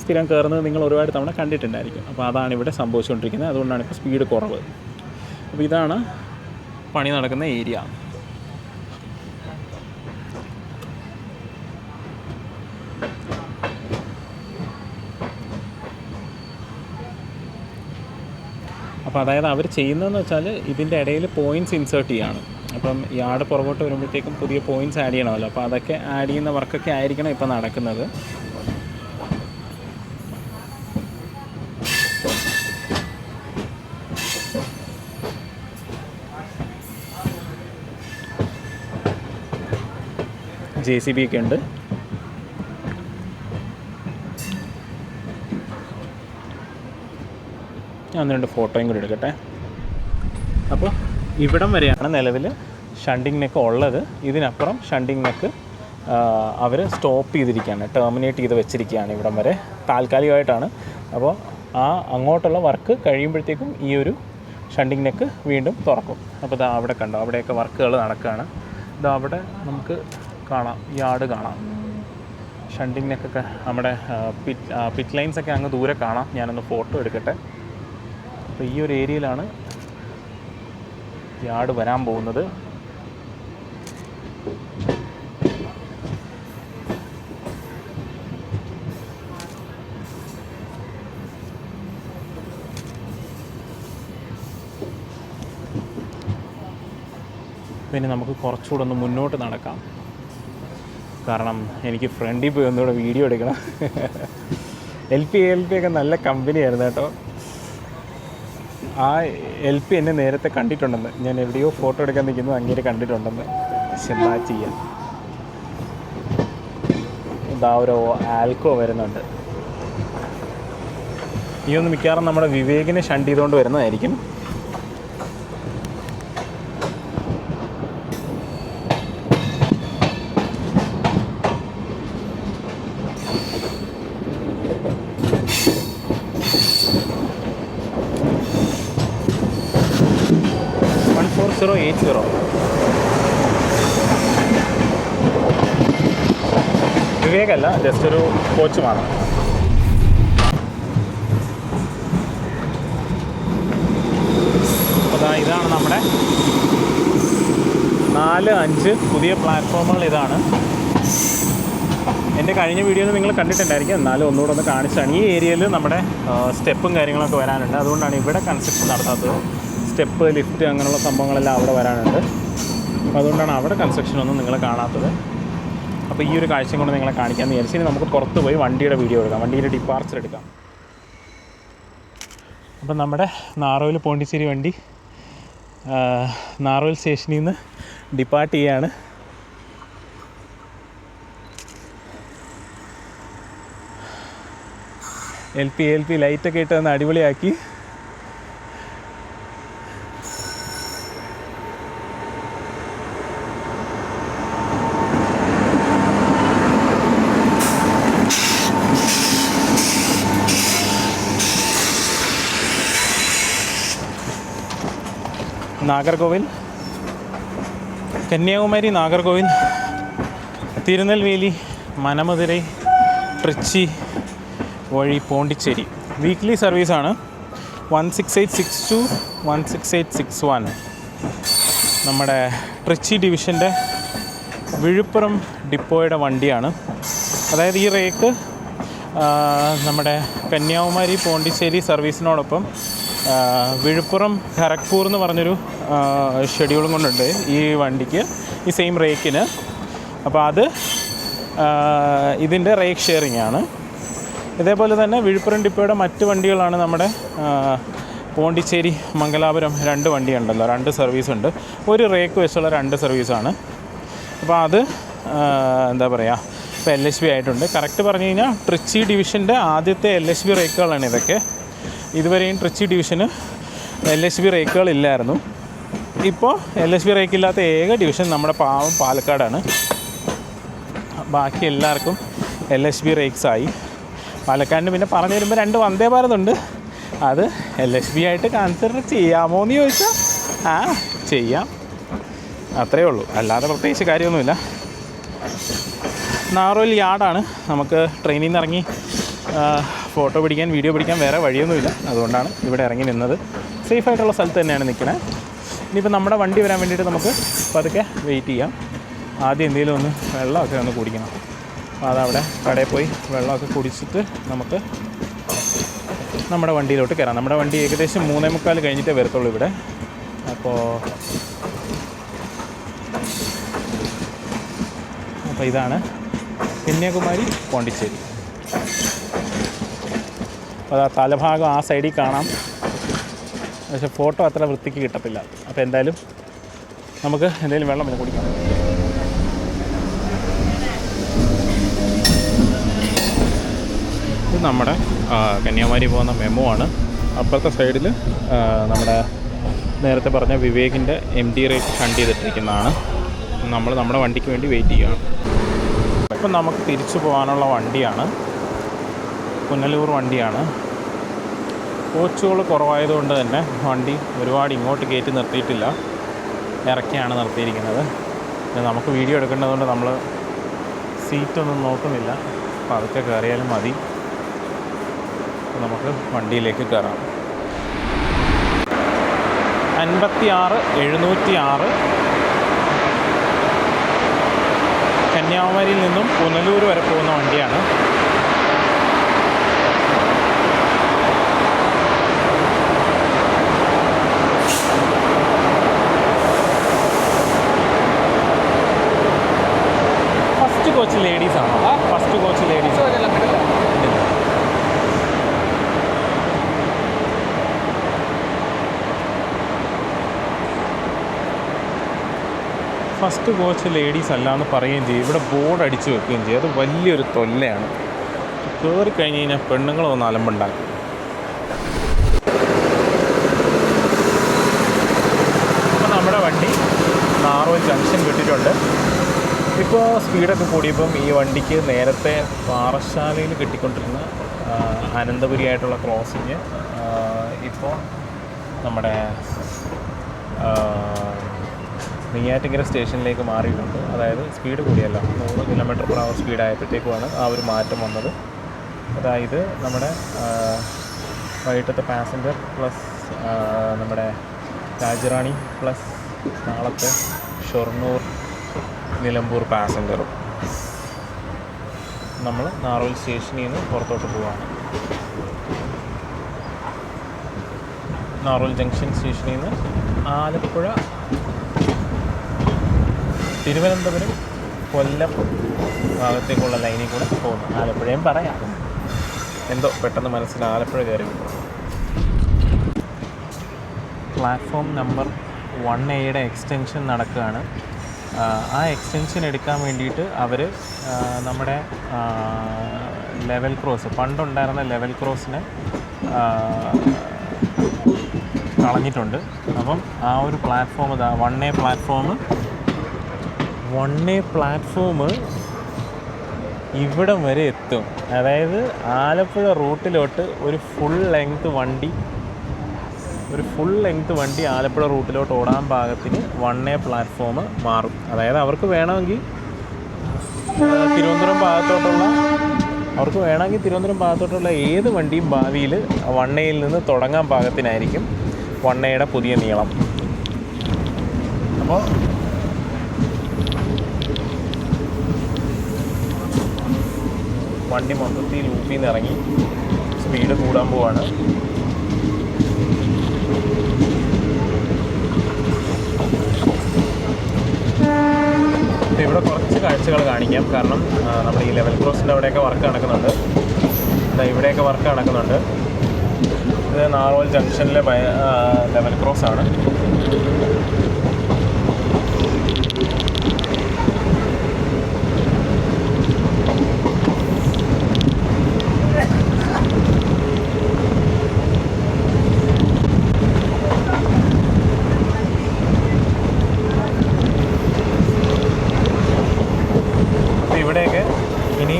സ്ഥിരം കയറുന്നത് നിങ്ങൾ ഒരുപാട് തവണ കണ്ടിട്ടുണ്ടായിരിക്കും. അപ്പോൾ അതാണ് ഇവിടെ സംഭവിച്ചുകൊണ്ടിരിക്കുന്നത്. അതുകൊണ്ടാണ് ഇപ്പോൾ സ്പീഡ് കുറവ്. അപ്പോൾ ഇതാണ് പണി നടക്കുന്ന ഏരിയ. അപ്പോൾ അതായത് അവർ ചെയ്യുന്നതെന്ന് വെച്ചാൽ ഇതിൻ്റെ ഇടയിൽ പോയിൻറ്റ്സ് ഇൻസേർട്ട് ചെയ്യുകയാണ്. അപ്പം യാർഡ് പുറകോട്ട് വരുമ്പോഴത്തേക്കും പുതിയ പോയിൻറ്റ്സ് ആഡ് ചെയ്യണമല്ലോ. അപ്പോൾ അതൊക്കെ ആഡ് ചെയ്യുന്ന വർക്കൊക്കെ ആയിരിക്കണം ഇപ്പോൾ നടക്കുന്നത്. JCB ഒക്കെ ഉണ്ട്. ഞാൻ 2 ഫോട്ടോയും കൂടി എടുക്കട്ടെ. അപ്പോൾ ഇവിടം വരെയാണ് നിലവിൽ ഷണ്ടിങ് നെക്ക് ഉള്ളത്. ഇതിനപ്പുറം ഷണ്ടിങ് നെക്ക് അവർ സ്റ്റോപ്പ് ചെയ്തിരിക്കുകയാണ്, ടെർമിനേറ്റ് ചെയ്ത് വെച്ചിരിക്കുകയാണ് ഇവിടം വരെ താൽക്കാലികമായിട്ടാണ്. അപ്പോൾ അങ്ങോട്ടുള്ള വർക്ക് കഴിയുമ്പോഴത്തേക്കും ഈ ഒരു ഷണ്ടിങ് നെക്ക് വീണ്ടും തുറക്കും. അപ്പോൾ ഇതാ അവിടെ കണ്ടോ, അവിടെയൊക്കെ വർക്കുകൾ നടക്കുകയാണ്. ഇതാ അവിടെ നമുക്ക് കാണാം, യാർഡ് കാണാം. ഷണ്ടിങ് നെക്കൊക്കെ നമ്മുടെ പിറ്റ് ലൈൻസൊക്കെ അങ്ങ് ദൂരെ കാണാം. ഞാനൊന്ന് ഫോട്ടോ എടുക്കട്ടെ. അപ്പോൾ ഈ ഒരു ഏരിയയിലാണ് യാർഡ് വരാൻ പോകുന്നത്. പിന്നെ നമുക്ക് കുറച്ചുകൂടെ ഒന്ന് മുന്നോട്ട് നടക്കാം. കാരണം എനിക്ക് ഫ്രണ്ടിൽ പോയി ഒന്നുകൂടെ വീഡിയോ എടുക്കണം. LP ഒക്കെ നല്ല കമ്പനിയായിരുന്നു കേട്ടോ. ആ LP എന്നെ നേരത്തെ കണ്ടിട്ടുണ്ടെന്ന്, ഞാൻ എവിടെയോ ഫോട്ടോ എടുക്കാൻ നിൽക്കുന്നത് അങ്ങനെ കണ്ടിട്ടുണ്ടെന്ന്. പക്ഷെ എന്താ ചെയ്യാം, ഇതാ ഒരു ആൽക്കോ വരുന്നുണ്ട്. ഈ ഒന്ന് മിക്കവാറും നമ്മുടെ വിവേകിനെ ഷണ്ട് ചെയ്തുകൊണ്ട് വരുന്നതായിരിക്കും. വിവേകല്ല, ജസ്റ്റ് ഒരു കോച്ചുമാണ്. അപ്പോൾ ഇതാണ് നമ്മുടെ 4-5 പുതിയ പ്ലാറ്റ്ഫോമുകൾ. ഇതാണ് എൻ്റെ കഴിഞ്ഞ വീഡിയോയിൽ നിങ്ങൾ കണ്ടിട്ടുണ്ടായിരിക്കും, എന്നാലും ഒന്നുകൂടെ ഒന്ന് കാണിച്ചാണ്. ഈ ഏരിയയിൽ നമ്മുടെ സ്റ്റെപ്പും കാര്യങ്ങളൊക്കെ വരാനുണ്ട്. അതുകൊണ്ടാണ് ഇവിടെ കൺസ്ട്രക്ഷൻ നടത്താത്തത്. സ്റ്റെപ്പ്, ലിഫ്റ്റ് അങ്ങനെയുള്ള സംഭവങ്ങളെല്ലാം അവിടെ വരാനുണ്ട്. അപ്പോൾ അതുകൊണ്ടാണ് അവിടെ കൺസ്ട്രക്ഷനൊന്നും നിങ്ങൾ കാണാത്തത്. അപ്പോൾ ഈ ഒരു കാഴ്ചയും കൊണ്ട് നിങ്ങളെ കാണിക്കാമെന്ന് വിചാരിച്ചു. ഇനി നമുക്ക് പുറത്ത് പോയി വണ്ടിയുടെ വീഡിയോ എടുക്കാം, വണ്ടിയുടെ ഡിപ്പാർച്ചർ എടുക്കാം. അപ്പം നമ്മുടെ നാറോയിൽ പോണ്ടിച്ചേരി വണ്ടി നാറോയിൽ സ്റ്റേഷനിൽ നിന്ന് ഡിപ്പാർട്ട് ചെയ്യാണ്. LP ലൈറ്റൊക്കെ ഇട്ട് ഒന്ന് അടിപൊളിയാക്കി. നാഗർകോവിൽ, കന്യാകുമാരി, നാഗർകോവിൽ, തിരുനെൽവേലി, മനമധുരൈ, ട്രിച്ചി വഴി പോണ്ടിച്ചേരി വീക്ക്ലി സർവീസാണ്. 16862 16861 നമ്മുടെ ട്രിച്ചി ഡിവിഷൻ്റെ വിഴുപ്പുറം ഡിപ്പോയുടെ വണ്ടിയാണ്. അതായത് ഈ റേക്ക് നമ്മുടെ കന്യാകുമാരി പോണ്ടിച്ചേരി സർവീസിനോടൊപ്പം വിഴുപ്പുറം ഖരഗ്പൂർ എന്ന് പറഞ്ഞൊരു ഷെഡ്യൂളും കൊണ്ടുണ്ട് ഈ വണ്ടിക്ക്, ഈ സെയിം റേക്കിന്. അപ്പോൾ അത് ഇതിൻ്റെ റേക്ക് ഷെയറിംഗ് ആണ്. ഇതേപോലെ തന്നെ വിഴുപ്പുറം ഡിപ്പോയുടെ മറ്റ് വണ്ടികളാണ് നമ്മുടെ പോണ്ടിച്ചേരി, മംഗലാപുരം 2 വണ്ടിയുണ്ടല്ലോ, 2 സർവീസുണ്ട്. ഒരു റേക്ക് വെച്ചുള്ള 2 സർവീസാണ്. അപ്പോൾ അത് എന്താ പറയുക, ഇപ്പോൾ LHB ആയിട്ടുണ്ട്. കറക്റ്റ് പറഞ്ഞു കഴിഞ്ഞാൽ ട്രിച്ചി ഡിവിഷൻ്റെ ആദ്യത്തെ LHB റേക്കുകളാണ് ഇതൊക്കെ. ഇതുവരെയും ട്രിച്ചി ഡിവിഷന് LHB റേക്കുകളില്ലായിരുന്നു. ഇപ്പോൾ LHB റേക്കില്ലാത്ത ഏക ഡിവിഷൻ നമ്മുടെ പാവം പാലക്കാടാണ്. ബാക്കി എല്ലാവർക്കും LHB റേക്സായി. പാലക്കാടിന് പിന്നെ പറഞ്ഞു വരുമ്പോൾ 2 വന്ദേ ഭാരതുണ്ട്. അത് LHB ആയിട്ട് കൺസിഡർ ചെയ്യാമോ എന്ന് ചോദിച്ചാൽ ചെയ്യാം, അത്രയേ ഉള്ളൂ. അല്ലാതെ പ്രത്യേകിച്ച് കാര്യമൊന്നുമില്ല. നാറോയിൽ യാർഡാണ്. നമുക്ക് ട്രെയിനിൽ നിന്ന് ഇറങ്ങി ഫോട്ടോ പിടിക്കാൻ വീഡിയോ പിടിക്കാൻ വേറെ വഴിയൊന്നുമില്ല, അതുകൊണ്ടാണ് ഇവിടെ ഇറങ്ങി നിന്നത്. സേഫായിട്ടുള്ള സ്ഥലത്ത് തന്നെയാണ് നിൽക്കണേ. ഇനിയിപ്പോൾ നമ്മുടെ വണ്ടി വരാൻ വേണ്ടിയിട്ട് നമുക്ക് പതുക്കെ വെയിറ്റ് ചെയ്യാം. ആദ്യം എന്തെങ്കിലും ഒന്ന് വെള്ളമൊക്കെ ഒന്ന് കുടിക്കണം. അപ്പോൾ അതവിടെ കടയിൽ പോയി വെള്ളമൊക്കെ കുടിച്ചിട്ട് നമുക്ക് നമ്മുടെ വണ്ടിയിലോട്ട് കയറാം. നമ്മുടെ വണ്ടി ഏകദേശം 3:45 കഴിഞ്ഞിട്ടേ വരത്തുള്ളൂ ഇവിടെ. അപ്പോൾ ഇതാണ് കന്യാകുമാരി പോണ്ടിച്ചേരി. അപ്പോൾ ആ തലഭാഗം ആ സൈഡിൽ കാണാം, പക്ഷേ ഫോട്ടോ അത്ര വൃത്തിക്ക് കിട്ടത്തില്ല. അപ്പോൾ എന്തായാലും നമുക്ക് എന്തെങ്കിലും വെള്ളം പിന്നെ കുടിക്കാം. ഇത് നമ്മുടെ കന്യാകുമാരി പോകുന്ന മെമോ ആണ്. അപ്പുറത്തെ സൈഡിൽ നമ്മുടെ നേരത്തെ പറഞ്ഞ വിവേകിൻ്റെ MD റേറ്റ് ഫണ്ട് ചെയ്തിട്ടിരിക്കുന്നതാണ്. നമ്മൾ നമ്മുടെ വണ്ടിക്ക് വേണ്ടി വെയിറ്റ് ചെയ്യുകയാണ്. ഇപ്പം നമുക്ക് തിരിച്ചു പോകാനുള്ള വണ്ടിയാണ്, പുനലൂർ വണ്ടിയാണ്. കോച്ചുകൾ കുറവായതുകൊണ്ട് തന്നെ വണ്ടി ഒരുപാട് ഇങ്ങോട്ട് കയറ്റി നിർത്തിയിട്ടില്ല, ഇറക്കിയാണ് നിർത്തിയിരിക്കുന്നത്. നമുക്ക് വീഡിയോ എടുക്കേണ്ടതുകൊണ്ട് നമ്മൾ സീറ്റൊന്നും നോക്കുന്നില്ല, അപ്പോൾ അതൊക്കെ കയറിയാലും മതി. നമുക്ക് വണ്ടിയിലേക്ക് കയറാം. 56-706 കന്യാകുമാരിയിൽ നിന്നും പുനലൂർ വരെ പോകുന്ന വണ്ടിയാണ്. ഫസ്റ്റ് കോച്ച് ലേഡീസ് ആണോ? First coach ladies. First coach ladies അല്ല എന്ന് പറയുകയും ചെയ്യും. ഇവിടെ ബോർഡ് അടിച്ചു വെക്കുകയും ചെയ്യും. അത് വലിയൊരു തൊല്ലയാണ്. കയറി കഴിഞ്ഞ് കഴിഞ്ഞാൽ പെണ്ണുങ്ങളൊന്ന് അലമ്പുണ്ടാക്കും. അപ്പോൾ നമ്മുടെ വണ്ടി നാറോൽ ജംഗ്ഷൻ വിട്ടിട്ടുണ്ട്. ഇപ്പോൾ സ്പീഡൊക്കെ കൂടിയപ്പം ഈ വണ്ടിക്ക് നേരത്തെ പാറശാലയിൽ കിട്ടിക്കൊണ്ടിരുന്ന അനന്തപുരിയായിട്ടുള്ള ക്രോസിങ് ഇപ്പോൾ നമ്മുടെ നെയ്യാറ്റിൻകര സ്റ്റേഷനിലേക്ക് മാറിയിട്ടുണ്ട്. അതായത് സ്പീഡ് കൂടിയല്ല, 100 km/h സ്പീഡായപ്പോഴത്തേക്കുമാണ് ആ ഒരു മാറ്റം വന്നത്. അതായത് നമ്മുടെ വൈകിട്ടത്തെ പാസഞ്ചർ പ്ലസ് നമ്മുടെ രാജറാണി പ്ലസ് നാളത്തെ ഷൊർണൂർ നിലമ്പൂർ പാസഞ്ചറും നമ്മൾ നാറോൽ സ്റ്റേഷനിൽ നിന്ന് പുറത്തോട്ട് പോവുകയാണ്. നാറോൽ ജംഗ്ഷൻ സ്റ്റേഷനിൽ നിന്ന് ആലപ്പുഴ, തിരുവനന്തപുരം, കൊല്ലം ഭാഗത്തേക്കുള്ള ലൈനിൽ കൂടെ പോകുന്നു. ആലപ്പുഴയും പറയാം, എന്തോ പെട്ടെന്ന് മനസ്സിൽ ആലപ്പുഴ കയറി. പ്ലാറ്റ്ഫോം നമ്പർ 1A എക്സ്റ്റൻഷൻ നടക്കുകയാണ്. ആ എക്സ്റ്റൻഷൻ എടുക്കാൻ വേണ്ടിയിട്ട് അവർ നമ്മുടെ ലെവൽ ക്രോസ്, പണ്ടുണ്ടായിരുന്ന ലെവൽ ക്രോസിനെ കളഞ്ഞിട്ടുണ്ട്. അപ്പം ആ ഒരു പ്ലാറ്റ്ഫോം, 1A പ്ലാറ്റ്ഫോം ഇവിടം വരെ എത്തും. അതായത് ആലപ്പുഴ റൂട്ടിലോട്ട് ഒരു ഫുൾ ലെങ്ത് വണ്ടി ആലപ്പുഴ റൂട്ടിലോട്ട് ഓടാൻ പാകത്തിന് 1A പ്ലാറ്റ്ഫോം മാറും. അതായത് അവർക്ക് വേണമെങ്കിൽ തിരുവനന്തപുരം ഭാഗത്തോട്ടുള്ള ഏത് വണ്ടിയും ഭാവിയിൽ 1Aയിൽ നിന്ന് തുടങ്ങാൻ പാകത്തിനായിരിക്കും 1Aയുടെ പുതിയ നീളം. അപ്പോൾ വണ്ടി മൊത്തത്തിൽ ലൂപ്പിൽ നിന്ന് ഇറങ്ങി സ്പീഡ് കൂടാൻ പോവാണ്. ഇവിടെ കുറച്ച് കാഴ്ചകൾ കാണിക്കാം. കാരണം നമ്മുടെ ഈ ലെവൽ ക്രോസിൻ്റെ അവിടെയൊക്കെ വർക്ക് നടക്കുന്നുണ്ട്. ഇവിടെയൊക്കെ വർക്ക് നടക്കുന്നുണ്ട്. ഇത് നാറോൽ ജംഗ്ഷനിലെ ലെവൽ ക്രോസ് ആണ്. ഇവിടെയൊക്കെ ഇനി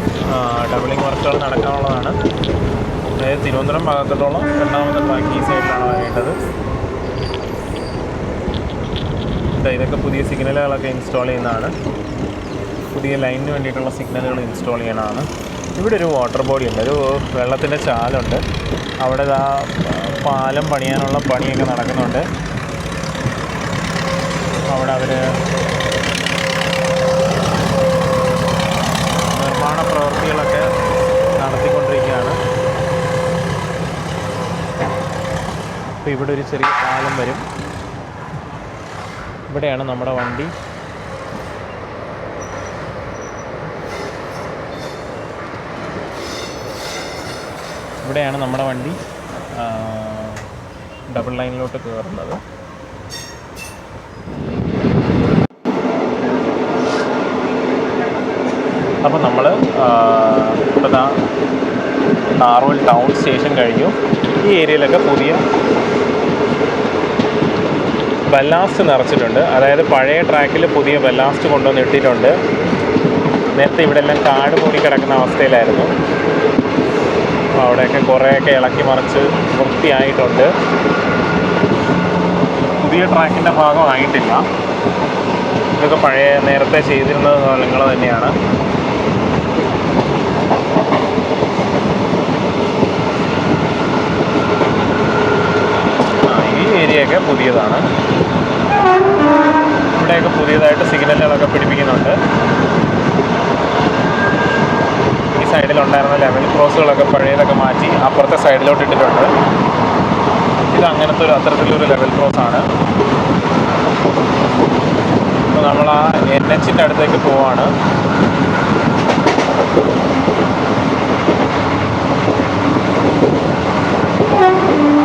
ഡബിളിംഗ് വർക്കുകൾ നടക്കാനുള്ളതാണ്. അതായത് തിരുവനന്തപുരം ഭാഗത്തോളം രണ്ടാമത്തെ ബാക്കി ഈ സൈഡിലാണ് വരേണ്ടത്. ഇതൊക്കെ പുതിയ സിഗ്നലുകളൊക്കെ ഇൻസ്റ്റാൾ ചെയ്യുന്നതാണ്. പുതിയ ലൈനിന് വേണ്ടിയിട്ടുള്ള സിഗ്നലുകൾ ഇൻസ്റ്റാൾ ചെയ്യണതാണ്. ഇവിടെ ഒരു വാട്ടർ ബോഡി ഉണ്ട്, ഒരു വെള്ളത്തിൻ്റെ ചാലുണ്ട്. അവിടെ ഇതാ പാലം പണിയാനുള്ള പണിയൊക്കെ നടക്കുന്നുണ്ട്. അവിടെ അവർ നിർമ്മാണ പ്രവൃത്തികളൊക്കെ നടത്തിക്കൊണ്ടിരിക്കുകയാണ്. അപ്പോൾ ഇവിടെ ഒരു ചെറിയ പാലം വരും. ഇവിടെയാണ് നമ്മുടെ വണ്ടി. ഇവിടെയാണ് നമ്മുടെ വണ്ടി ഡബിൾ ലൈനിലോട്ട് കയറുന്നത്. അപ്പോൾ നമ്മൾ ഇപ്പോൾ നാർവൽ ടൗൺ സ്റ്റേഷൻ കഴിഞ്ഞു. ഈ ഏരിയയിലൊക്കെ പുതിയ ബല്ലാസ്റ്റ് നിറച്ചിട്ടുണ്ട്. അതായത് പഴയ ട്രാക്കിൽ പുതിയ ബല്ലാസ്റ്റ് കൊണ്ടുവന്ന് ഇട്ടിട്ടുണ്ട്. നേരത്തെ ഇവിടെ എല്ലാം കാട് മൂടി കിടക്കുന്ന അവസ്ഥയിലായിരുന്നു. അവിടെയൊക്കെ കുറേയൊക്കെ ഇളക്കി മറിച്ച് വൃത്തിയായിട്ടുണ്ട്. പുതിയ ട്രാക്കിൻ്റെ ഭാഗമായിട്ടില്ല. ഇതൊക്കെ പഴയ നേരത്തെ ചെയ്തിരുന്ന സ്ഥലങ്ങൾ തന്നെയാണ്. ഈ ഏരിയയൊക്കെ പുതിയതാണ്. ഇവിടെയൊക്കെ പുതിയതായിട്ട് സിഗ്നലുകളൊക്കെ പിടിപ്പിക്കുന്നുണ്ട്. ഈ സൈഡിലുണ്ടായിരുന്ന ലെവൽ ക്രോസുകളൊക്കെ പഴയതൊക്കെ മാറ്റി അപ്പുറത്തെ സൈഡിലോട്ട് ഇട്ടിട്ടുണ്ട്. ഇത് അങ്ങനത്തെ അത്തരത്തിലൊരു ലെവൽ ക്രോസാണ്. അപ്പോൾ നമ്മൾ ആ NH-ൻ്റെ അടുത്തേക്ക് പോവാണ്.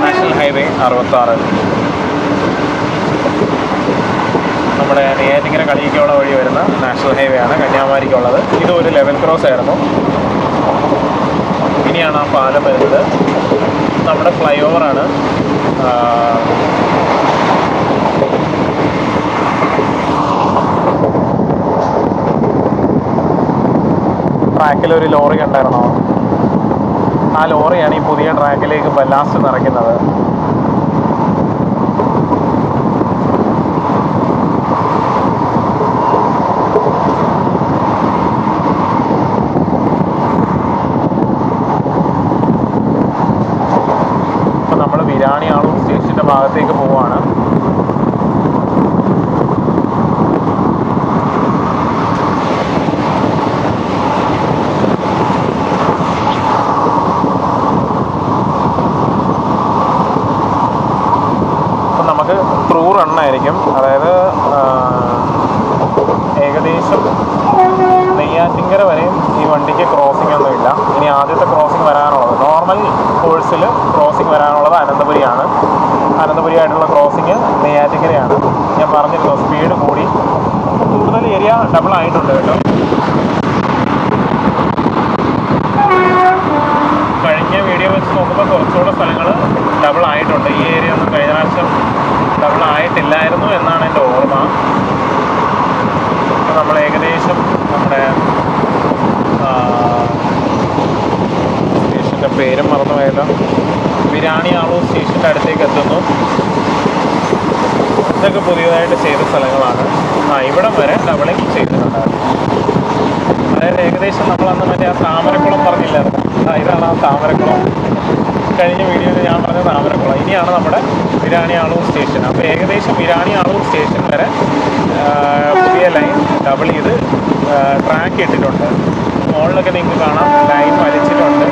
നാഷണൽ ഹൈവേ 66 നമ്മുടെ നെയ്യാറ്റിൻകര കളിയിക്കുള്ള വഴി വരുന്ന നാഷണൽ ഹൈവേ ആണ് കന്യാകുമാരിക്കുള്ളത്. ഇത് ഒരു ലെവൽ ക്രോസ് ആയിരുന്നു. ഇനിയാണ് ആ പാലം വരുന്നത്. നമ്മുടെ ഫ്ലൈ ഓവറാണ്. ട്രാക്കിലൊരു ലോറി കണ്ടായിരുന്നോ? ആ ലോറിയാണ് ഈ പുതിയ ട്രാക്കിലേക്ക് ബല്ലാസ്റ്റ് നിറയ്ക്കുന്നത്. ഇപ്പം നമ്മൾ വിരാണിയാളൂർ സ്റ്റേഷൻ്റെ ഭാഗത്തേക്ക് പോവുകയാണ്. ത്രൂ റണ്ണായിരിക്കും. അതായത് ഏകദേശം നെയ്യാറ്റിൻകര വരെയും ഈ വണ്ടിക്ക് ക്രോസിംഗ് ഒന്നുമില്ല. ഇനി ആദ്യത്തെ ക്രോസിംഗ് വരാനുള്ളത് നോർമൽ കോഴ്സിൽ ക്രോസിംഗ് വരാനുള്ളത് അനന്തപുരിയാണ്. അനന്തപുരിയായിട്ടുള്ള ക്രോസിംഗ് നെയ്യാറ്റിൻകരയാണ്. ഞാൻ പറഞ്ഞിരുന്നു സ്പീഡ് കൂടി കൂടുതൽ ഏരിയ ഡബിൾ ആയിട്ടുണ്ട് കേട്ടോ. കഴിഞ്ഞ വീഡിയോ വെച്ച് നോക്കുമ്പോൾ കുറച്ചുകൂടെ സ്ഥലങ്ങൾ ഡബിൾ ആയിട്ടുണ്ട്. ഈ ഏരിയ ഒന്നും കഴിഞ്ഞ പ്രാവശ്യം ഡബിൾ ആയിട്ടില്ലായിരുന്നു എന്നാണ് എൻ്റെ ഓർമ്മ. നമ്മൾ ഏകദേശം നമ്മുടെ സ്റ്റേഷൻ്റെ പേരും മറന്നുപോയല്ലോ. വിരാണിയാളൂർ സ്റ്റേഷൻ്റെ അടുത്തേക്ക് എത്തുന്നു. ഇതൊക്കെ പുതിയതായിട്ട് ചെയ്ത സ്ഥലങ്ങളാണ്. ഇവിടം വരെ ഡബിളിങ് ചെയ്തിട്ടുണ്ടായിരുന്നു. അതായത് ഏകദേശം നമ്മളന്ന് മറ്റേ ആ താമരക്കുളം പറഞ്ഞില്ലായിരുന്നു. ഇതാണ് ആ താമരക്കുളം. കഴിഞ്ഞ വീഡിയോയിൽ ഞാൻ പറഞ്ഞ താമരക്കുളം. ഇനിയാണ് നമ്മുടെ വിരാണിയാളൂർ സ്റ്റേഷൻ. അപ്പോൾ ഏകദേശം വിരാണിയാളൂർ സ്റ്റേഷൻ വരെ പുതിയ ലൈൻ ഡബിൾ ചെയ്ത് ട്രാക്ക് ഇട്ടിട്ടുണ്ട്. മുകളിലൊക്കെ നിങ്ങൾക്ക് കാണാം ലൈൻ വലിച്ചിട്ടുണ്ട്.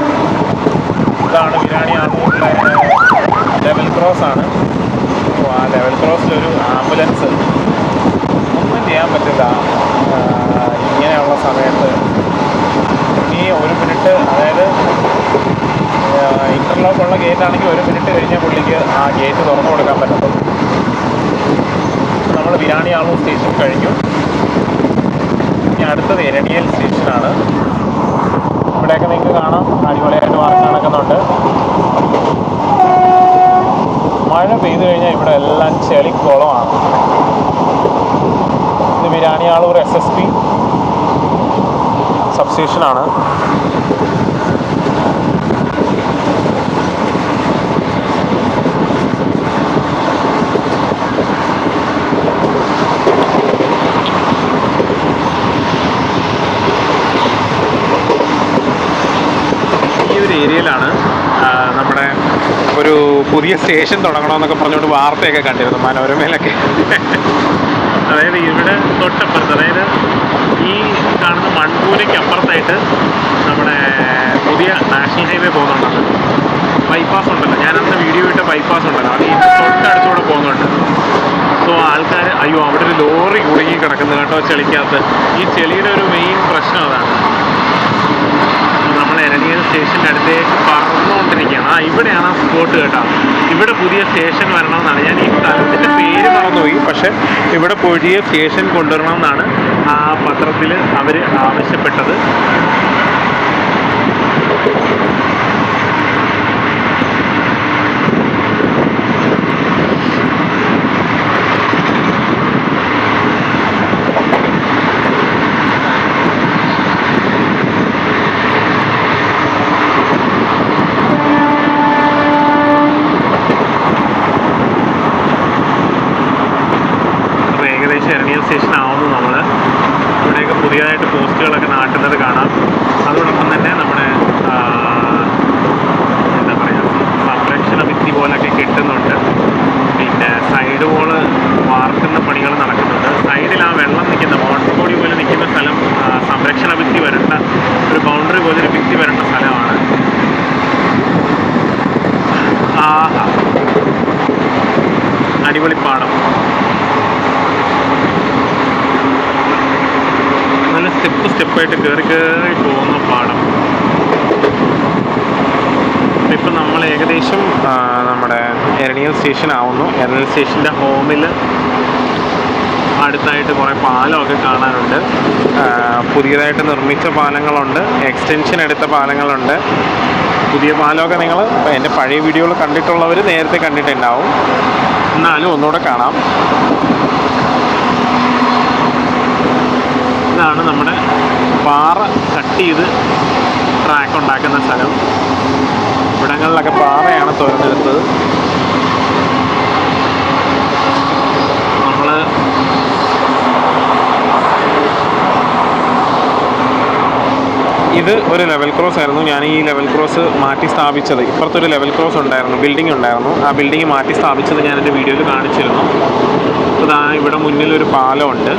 ഇതാണ് വിരാണിയാളൂരിലെ ലെവൽ ക്രോസ് ആണ്. ആ ലെവൽ ക്രോസിലൊരു ആംബുലൻസ് ഒന്നും ചെയ്യാൻ പറ്റില്ല ഇങ്ങനെയുള്ള സമയത്ത്. ഇനി 1 മിനിറ്റ്, അതായത് ഇന്റർലോക്കുള്ള ഗേറ്റ് ആണെങ്കിൽ 1 മിനിറ്റ് കഴിഞ്ഞാൽ പുള്ളിക്ക് ആ ഗേറ്റ് തുറന്നു കൊടുക്കാൻ പറ്റത്തുള്ളൂ. നമ്മൾ വിരാണിയാളൂർ സ്റ്റേഷൻ കഴിഞ്ഞു. ഇനി അടുത്തത് എരണിയൽ സ്റ്റേഷനാണ്. ഇവിടെയൊക്കെ നിങ്ങൾക്ക് കാണാം അടിപൊളിയായിട്ട് വർക്ക് നടക്കുന്നുണ്ട്. മഴ പെയ്തു കഴിഞ്ഞാൽ ഇവിടെ എല്ലാം ചെളിക്കുളമാണ്. ഇത് വിരാണിയാളൂർ SSB സബ്സ്റ്റേഷനാണ്. ഒരു പുതിയ സ്റ്റേഷൻ തുടങ്ങണമെന്നൊക്കെ പറഞ്ഞുകൊണ്ട് വാർത്തയൊക്കെ കണ്ടിരുന്നു മനോരമയിലൊക്കെ. അതായത് ഇവിടെ തൊട്ടപ്പുറത്ത്, അതായത് ഈ കാണുന്ന മൺപൂരയ്ക്ക് അപ്പുറത്തായിട്ട് നമ്മുടെ പുതിയ നാഷണൽ ഹൈവേ പോകുന്നുണ്ടല്ലോ, ബൈപ്പാസ് ഉണ്ടല്ലോ. ഞാനന്ന് വീഡിയോ ഇട്ട ബൈപ്പാസ് ഉണ്ടല്ലോ, അത് ഇതിൻ്റെ തൊട്ടടുത്തൂടെ പോകുന്നുണ്ട്. സോ ആൾക്കാർ അയ്യോ അവിടെ ഒരു ലോറി കുടുങ്ങി കിടക്കുന്നു കേട്ടോ ചെളിക്കകത്ത്. ഈ ചെളിയുടെ ഒരു മെയിൻ പ്രശ്നം അതാണ്. നമ്മൾ എരണിയൽ സ്റ്റേഷൻ്റെ അടുത്തേക്ക് പറന്നുകൊണ്ടിരിക്കുകയാണ്. ഇവിടെയാണ് ആ സ്പോട്ട് കേട്ടോ. ഇവിടെ പുതിയ സ്റ്റേഷൻ വരണമെന്നാണ്, ഞാൻ ഈ സ്ഥലത്തിൻ്റെ പേര് മറന്നുപോയി, പക്ഷേ ഇവിടെ പുതിയ സ്റ്റേഷൻ കൊണ്ടുവരണമെന്നാണ് ആ പത്രത്തിൽ അവർ ആവശ്യപ്പെട്ടത്. എരണിയൽ സ്റ്റേഷൻ ആവുന്നു. നമ്മൾ ഇവിടെയൊക്കെ പുതിയതായിട്ട് പോസ്റ്റുകളൊക്കെ നാട്ടുന്നത് കാണാം. അതോടൊപ്പം തന്നെ നമ്മുടെ എന്താ പറയുക, സംരക്ഷണ ഭിത്തി പോലൊക്കെ കെട്ടുന്നുണ്ട്. പിന്നെ സൈഡ് വോള് വാർക്കുന്ന പണികൾ നടക്കുന്നുണ്ട്. സൈഡിൽ ആ വെള്ളം നിൽക്കുന്ന വാട്ടർ ബോഡി പോലെ നിൽക്കുന്ന സ്ഥലം സംരക്ഷണ ഭിത്തി വരേണ്ട ഒരു ബൗണ്ടറി പോലെ ഒരു ഭിത്തി വരേണ്ട സ്ഥലമാണ്. അടിപൊളി പാടം, നല്ല സ്റ്റെപ്പായിട്ട് കയറി പോകുന്ന പാടം. ഇപ്പം നമ്മൾ ഏകദേശം നമ്മുടെ എരണിയൽ സ്റ്റേഷൻ ആവുന്നു. എരണിയൽ സ്റ്റേഷൻ്റെ ഹോമിൽ അടുത്തായിട്ട് കുറേ പാലമൊക്കെ കാണാനുണ്ട്. പുതിയതായിട്ട് നിർമ്മിച്ച പാലങ്ങളുണ്ട്, എക്സ്റ്റൻഷൻ എടുത്ത പാലങ്ങളുണ്ട്. പുതിയ പാലമൊക്കെ നിങ്ങൾ എൻ്റെ പഴയ വീഡിയോകൾ കണ്ടിട്ടുള്ളവർ നേരത്തെ കണ്ടിട്ടുണ്ടാവും, എന്നാലും ഒന്നുകൂടെ കാണാം. ഇതാണ് നമ്മുടെ പാറ കട്ട് ചെയ്ത് ട്രാക്ക് ഉണ്ടാക്കുന്ന സ്ഥലം. ഇവിടങ്ങളിലൊക്കെ പാറയാണ് തുറന്നെടുത്തത്. നമ്മൾ ഇത് ഒരു ലെവൽ ക്രോസ് ആയിരുന്നു. ഞാൻ ഈ ലെവൽ ക്രോസ് മാറ്റി സ്ഥാപിച്ചത്, ഇപ്പുറത്തൊരു ലെവൽ ക്രോസ് ഉണ്ടായിരുന്നു, ബിൽഡിംഗ് ഉണ്ടായിരുന്നു. ആ ബിൽഡിംഗ് മാറ്റി സ്ഥാപിച്ചത് ഞാൻ എൻ്റെ വീഡിയോയിൽ കാണിച്ചിരുന്നു. ഇതാ ഇവിടെ മുന്നിലൊരു പാലമുണ്ട്.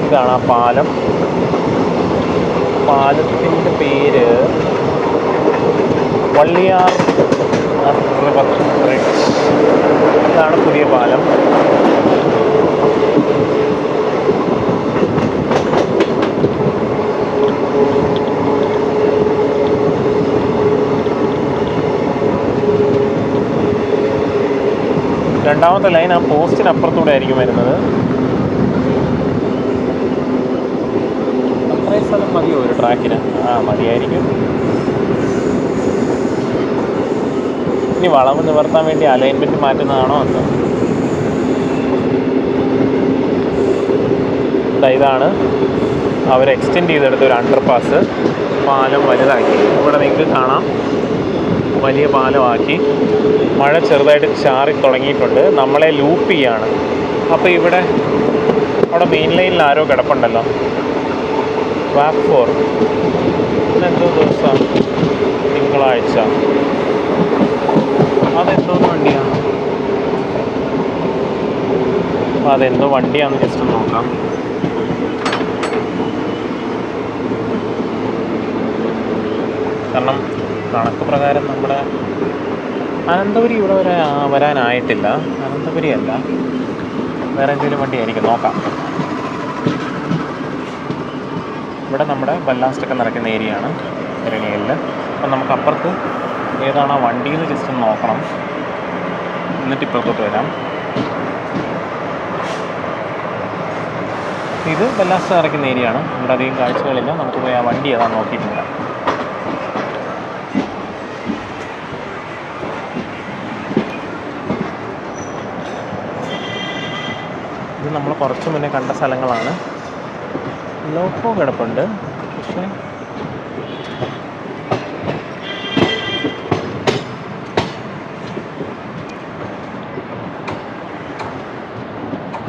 ഇതാണ് ആ പാലം. പാലത്തിൻ്റെ പേര് വള്ളിയാർ ബ്രിഡ്ജ്. ഇതാണ് പുതിയ പാലം. രണ്ടാമത്തെ ലൈൻ ആ പോസ്റ്റിനപ്പുറത്തൂടെ ആയിരിക്കും വരുന്നത്. അത്രയും സ്ഥലം മതിയോ ഒരു ട്രാക്കിന്? മതിയായിരിക്കും. ഇനി വളവ് നിവർത്താൻ വേണ്ടി അലൈൻമെൻറ്റ് മാറ്റുന്നതാണോ എന്ന്. ഇതാണ് അവർ എക്സ്റ്റെൻഡ് ചെയ്തെടുത്ത ഒരു അണ്ടർപാസ്. പാലം വലുതാക്കി, ഇവിടെ നിങ്ങൾക്ക് കാണാം, വലിയ പാലമാക്കി. മഴ ചെറുതായിട്ട് ചാറി തുടങ്ങിയിട്ടുണ്ട്, നമ്മളെ ലൂപ്പ് ചെയ്യാണ്. അപ്പോൾ ഇവിടെ അവിടെ മെയിൻ ലൈനിൽ ആരോ കിടപ്പുണ്ടല്ലോ, വാക്ക് 4. ഇതെന്തോ ദിവസം, തിങ്കളാഴ്ച. അതെന്തോ വണ്ടിയാണ്, അപ്പോൾ അതെന്തോ വണ്ടിയാണെന്ന് ജസ്റ്റ് ഒന്ന് നോക്കാം. കാരണം കണക്ക് പ്രകാരം നമ്മുടെ അനന്തപുരി ഇവിടെ വരാനായിട്ടില്ല. അനന്തപുരി അല്ല, വേറെ എന്തെങ്കിലും വണ്ടി ആയിരിക്കും, നോക്കാം. ഇവിടെ നമ്മുടെ ബല്ലാസ്റ്റൊക്കെ നടക്കുന്ന ഏരിയയാണ് എരണിയലിൽ. അപ്പം നമുക്ക് അപ്പുറത്ത് ഏതാണ് ആ വണ്ടിയെന്ന് ജസ്റ്റ് ഒന്ന് നോക്കണം, എന്നിട്ട് ഇപ്പുറത്തോട്ട് വരാം. ഇത് ബല്ലാസ്റ്റ് നടക്കുന്ന ഏരിയയാണ്. ഇവിടെ അധികം കാഴ്ചകളില്ല. നമുക്ക് പോയി ആ വണ്ടി ഏതാണെന്ന് നോക്കിയിട്ടില്ല. ഇത് നമ്മൾ കുറച്ച് മുന്നേ കണ്ട സ്ഥലങ്ങളാണ്. ലോക്കോ കിടപ്പുണ്ട്, പക്ഷേ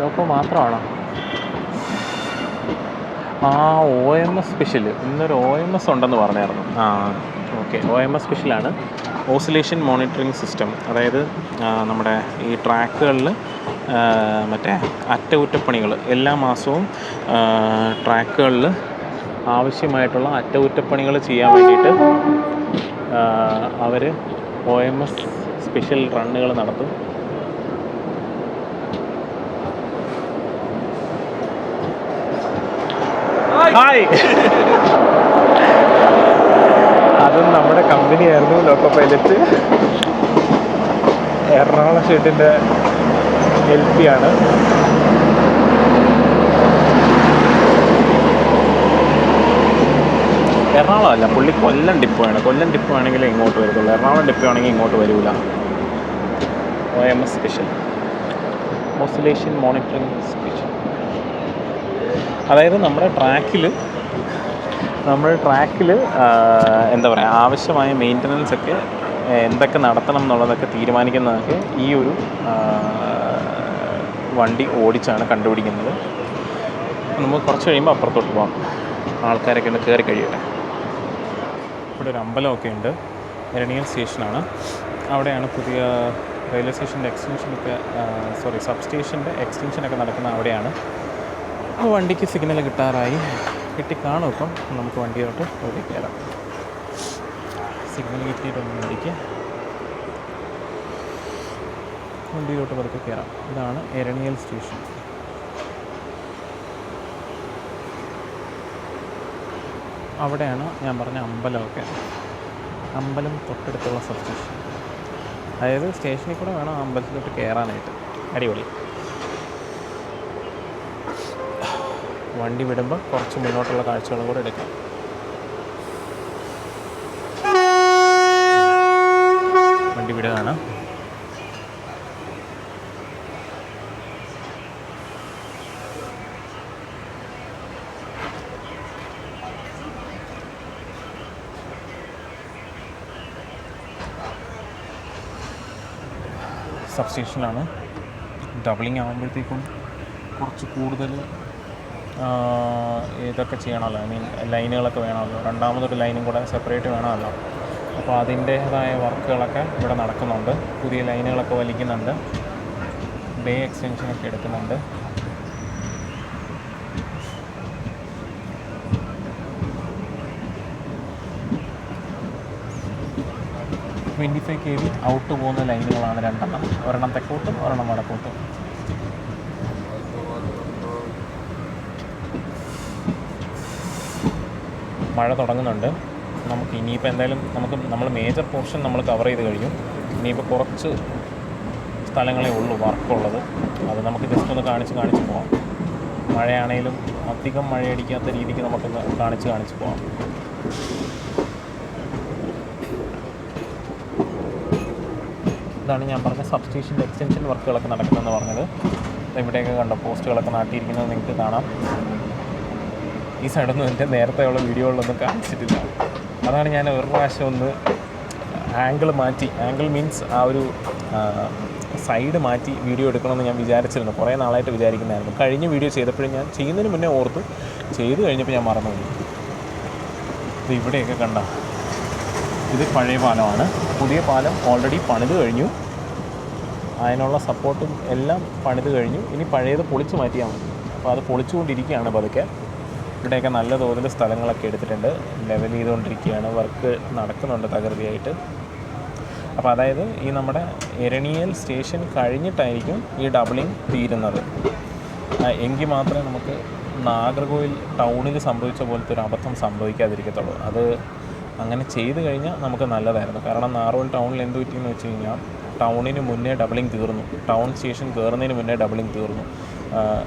ലോക്കോ മാത്രമാണോ? OMS സ്പെഷ്യൽ ഇന്നൊരു OMS ഉണ്ടെന്ന് പറഞ്ഞായിരുന്നു. ഓക്കെ, OMS സ്പെഷ്യലാണ് ഓസിലേഷൻ മോണിറ്ററിംഗ് സിസ്റ്റം. അതായത് നമ്മുടെ ഈ ട്രാക്കുകളിൽ മറ്റേ അറ്റകുറ്റപ്പണികൾ എല്ലാ മാസവും ട്രാക്കുകളിൽ ആവശ്യമായിട്ടുള്ള അറ്റകുറ്റപ്പണികൾ ചെയ്യാൻ വേണ്ടിയിട്ട് അവർ OMS സ്പെഷ്യൽ റണ്ണുകൾ നടത്തും. ഹായ്, അതും നമ്മുടെ കമ്പനിയായിരുന്നു ലോക്കോ പൈലറ്റ്. എറണാകുളം ഷെഡിൻ്റെ LP ആണ്. എറണാകുളം അല്ല, പുള്ളി കൊല്ലം ഡിപ്പോ ആണ്. കൊല്ലം ഡിപ്പോ ആണെങ്കിൽ ഇങ്ങോട്ട് വരത്തുള്ളൂ, എറണാകുളം ഡിപ്പോ ആണെങ്കിൽ ഇങ്ങോട്ട് വരില്ല. OMS special oscillation monitoring special. അതായത് നമ്മുടെ ട്രാക്കിൽ എന്താ പറയുക, ആവശ്യമായ മെയിൻ്റനൻസ് ഒക്കെ എന്തൊക്കെ നടത്തണം എന്നുള്ളതൊക്കെ തീരുമാനിക്കുന്നതൊക്കെ ഈ ഒരു വണ്ടി ഓടിച്ചാണ് കണ്ടുപിടിക്കുന്നത്. നമുക്ക് കുറച്ച് കഴിയുമ്പോൾ അപ്പുറത്തോട്ട് പോകാം. ആൾക്കാരൊക്കെ ഒന്ന് കയറി കഴിയട്ടെ. ഇവിടെ ഒരു അമ്പലമൊക്കെ ഉണ്ട്. എരണിയൽ സ്റ്റേഷനാണ്. അവിടെയാണ് പുതിയ റെയിൽവേ സ്റ്റേഷൻ്റെ സബ് സ്റ്റേഷൻ്റെ എക്സ്റ്റൻഷനൊക്കെ നടക്കുന്ന അവിടെയാണ്. അപ്പോൾ വണ്ടിക്ക് സിഗ്നൽ കിട്ടിക്കാണും. ഇപ്പം നമുക്ക് വണ്ടിയോട്ട് ഓടി കയറാം. സിഗ്നൽ കിട്ടിയിട്ടൊന്നും വണ്ടിയിലോട്ട് പതുക്കെ കയറാം. ഇതാണ് എരണിയൽ സ്റ്റേഷൻ. അവിടെയാണ് ഞാൻ പറഞ്ഞ അമ്പലമൊക്കെ. അമ്പലം തൊട്ടടുത്തുള്ള സബ് സ്റ്റേഷൻ. അതായത് സ്റ്റേഷനിൽ കൂടെ വേണം അമ്പലത്തിലോട്ട് കയറാനായിട്ട്. അടിപൊളി. വണ്ടി വിടുമ്പോൾ കുറച്ച് മുന്നോട്ടുള്ള കാഴ്ചകളും കൂടെ എടുക്കാം. വണ്ടി വിടുകയാണ്. സബ് സ്റ്റേഷനിലാണ്. ഡബിളിങ് ആകുമ്പോഴത്തേക്കും കുറച്ച് കൂടുതൽ ഇതൊക്കെ ചെയ്യണമല്ലോ. ലൈനുകളൊക്കെ വേണമല്ലോ. രണ്ടാമതൊരു ലൈനും കൂടെ സെപ്പറേറ്റ് വേണമല്ലോ. അപ്പോൾ അതിൻ്റേതായ വർക്കുകളൊക്കെ ഇവിടെ നടക്കുന്നുണ്ട്. പുതിയ ലൈനുകളൊക്കെ വലിക്കുന്നുണ്ട്. ബേ എക്സ്റ്റൻഷനൊക്കെ എടുക്കുന്നുണ്ട്. $25 kV ഔട്ട് പോകുന്ന ലൈനുകളാണ് രണ്ടെണ്ണം. ഒരെണ്ണം തെക്കോട്ടും ഒരെണ്ണം വടക്കോട്ടും. മഴ തുടങ്ങുന്നുണ്ട്. നമുക്ക് ഇനിയിപ്പോൾ എന്തായാലും നമ്മൾ മേജർ പോർഷൻ നമ്മൾ കവർ ചെയ്ത് കഴിഞ്ഞു. ഇനിയിപ്പോൾ കുറച്ച് സ്ഥലങ്ങളേ ഉള്ളൂ വർക്കുള്ളത്. അത് നമുക്ക് ജസ്റ്റ് ഒന്ന് കാണിച്ച് പോകാം. മഴയാണെങ്കിലും അധികം മഴയടിക്കാത്ത രീതിക്ക് നമുക്കൊന്ന് കാണിച്ച് പോകാം. ഇതാണ് ഞാൻ പറഞ്ഞ സബ് സ്റ്റേഷൻ്റെ എക്സ്റ്റൻഷൻ വർക്കുകളൊക്കെ നടക്കുന്നതെന്ന് പറഞ്ഞത്. ഇവിടെയൊക്കെ കണ്ട പോസ്റ്റുകളൊക്കെ നാട്ടിയിരിക്കുന്നത് നിങ്ങൾക്ക് കാണാം. ഈ സൈഡൊന്നും എൻ്റെ നേരത്തെയുള്ള വീഡിയോകളിലൊന്നും കാണിച്ചിട്ടില്ല. അതാണ് ഞാൻ ഒരു പ്രാവശ്യം ഒന്ന് ആംഗിൾ മീൻസ് ആ ഒരു സൈഡ് മാറ്റി വീഡിയോ എടുക്കണമെന്ന് ഞാൻ വിചാരിച്ചിരുന്നു. കുറേ നാളായിട്ട് വിചാരിക്കുന്നതായിരുന്നു. കഴിഞ്ഞ വീഡിയോ ചെയ്തപ്പോഴും ഞാൻ ചെയ്യുന്നതിന് മുന്നേ ഓർത്തു, ചെയ്ത് കഴിഞ്ഞപ്പോൾ ഞാൻ മറന്നുപോയി. ഇത് ഇവിടെയൊക്കെ കണ്ട, ഇത് പഴയ പാലമാണ്. പുതിയ പാലം ഓൾറെഡി പണിത് കഴിഞ്ഞു. അതിനുള്ള സപ്പോർട്ടും എല്ലാം പണിത് കഴിഞ്ഞു. ഇനി പഴയത് പൊളിച്ച് മാറ്റിയാൽ മതി. അപ്പോൾ അത് പൊളിച്ചുകൊണ്ടിരിക്കുകയാണ് പതുക്കെ. ഇവിടെയൊക്കെ നല്ല തോതിൽ സ്ഥലങ്ങളൊക്കെ എടുത്തിട്ടുണ്ട്. ലെവൽ ചെയ്തുകൊണ്ടിരിക്കുകയാണ്. വർക്ക് നടക്കുന്നുണ്ട് തകൃതിയായിട്ട്. അപ്പോൾ അതായത് ഈ നമ്മുടെ എരണിയൽ സ്റ്റേഷൻ കഴിഞ്ഞിട്ടായിരിക്കും ഈ ഡബിളിങ് തീരുന്നത്. എങ്കിൽ മാത്രമേ നമുക്ക് നാഗർകോവിൽ ടൗണിൽ സംഭവിച്ച പോലത്തെ ഒരു അബദ്ധം സംഭവിക്കാതിരിക്കത്തുള്ളൂ. അത് അങ്ങനെ ചെയ്ത് കഴിഞ്ഞാൽ നമുക്ക് നല്ലതായിരുന്നു. കാരണം നാഗർകോവിൽ ടൗണിൽ എന്ത് പറ്റിയെന്ന് വെച്ച് കഴിഞ്ഞാൽ ടൗണിന് മുന്നേ ഡബിളിങ് തീർന്നു. ടൗൺ സ്റ്റേഷൻ കയറുന്നതിന് മുന്നേ ഡബിളിങ് തീർന്നു.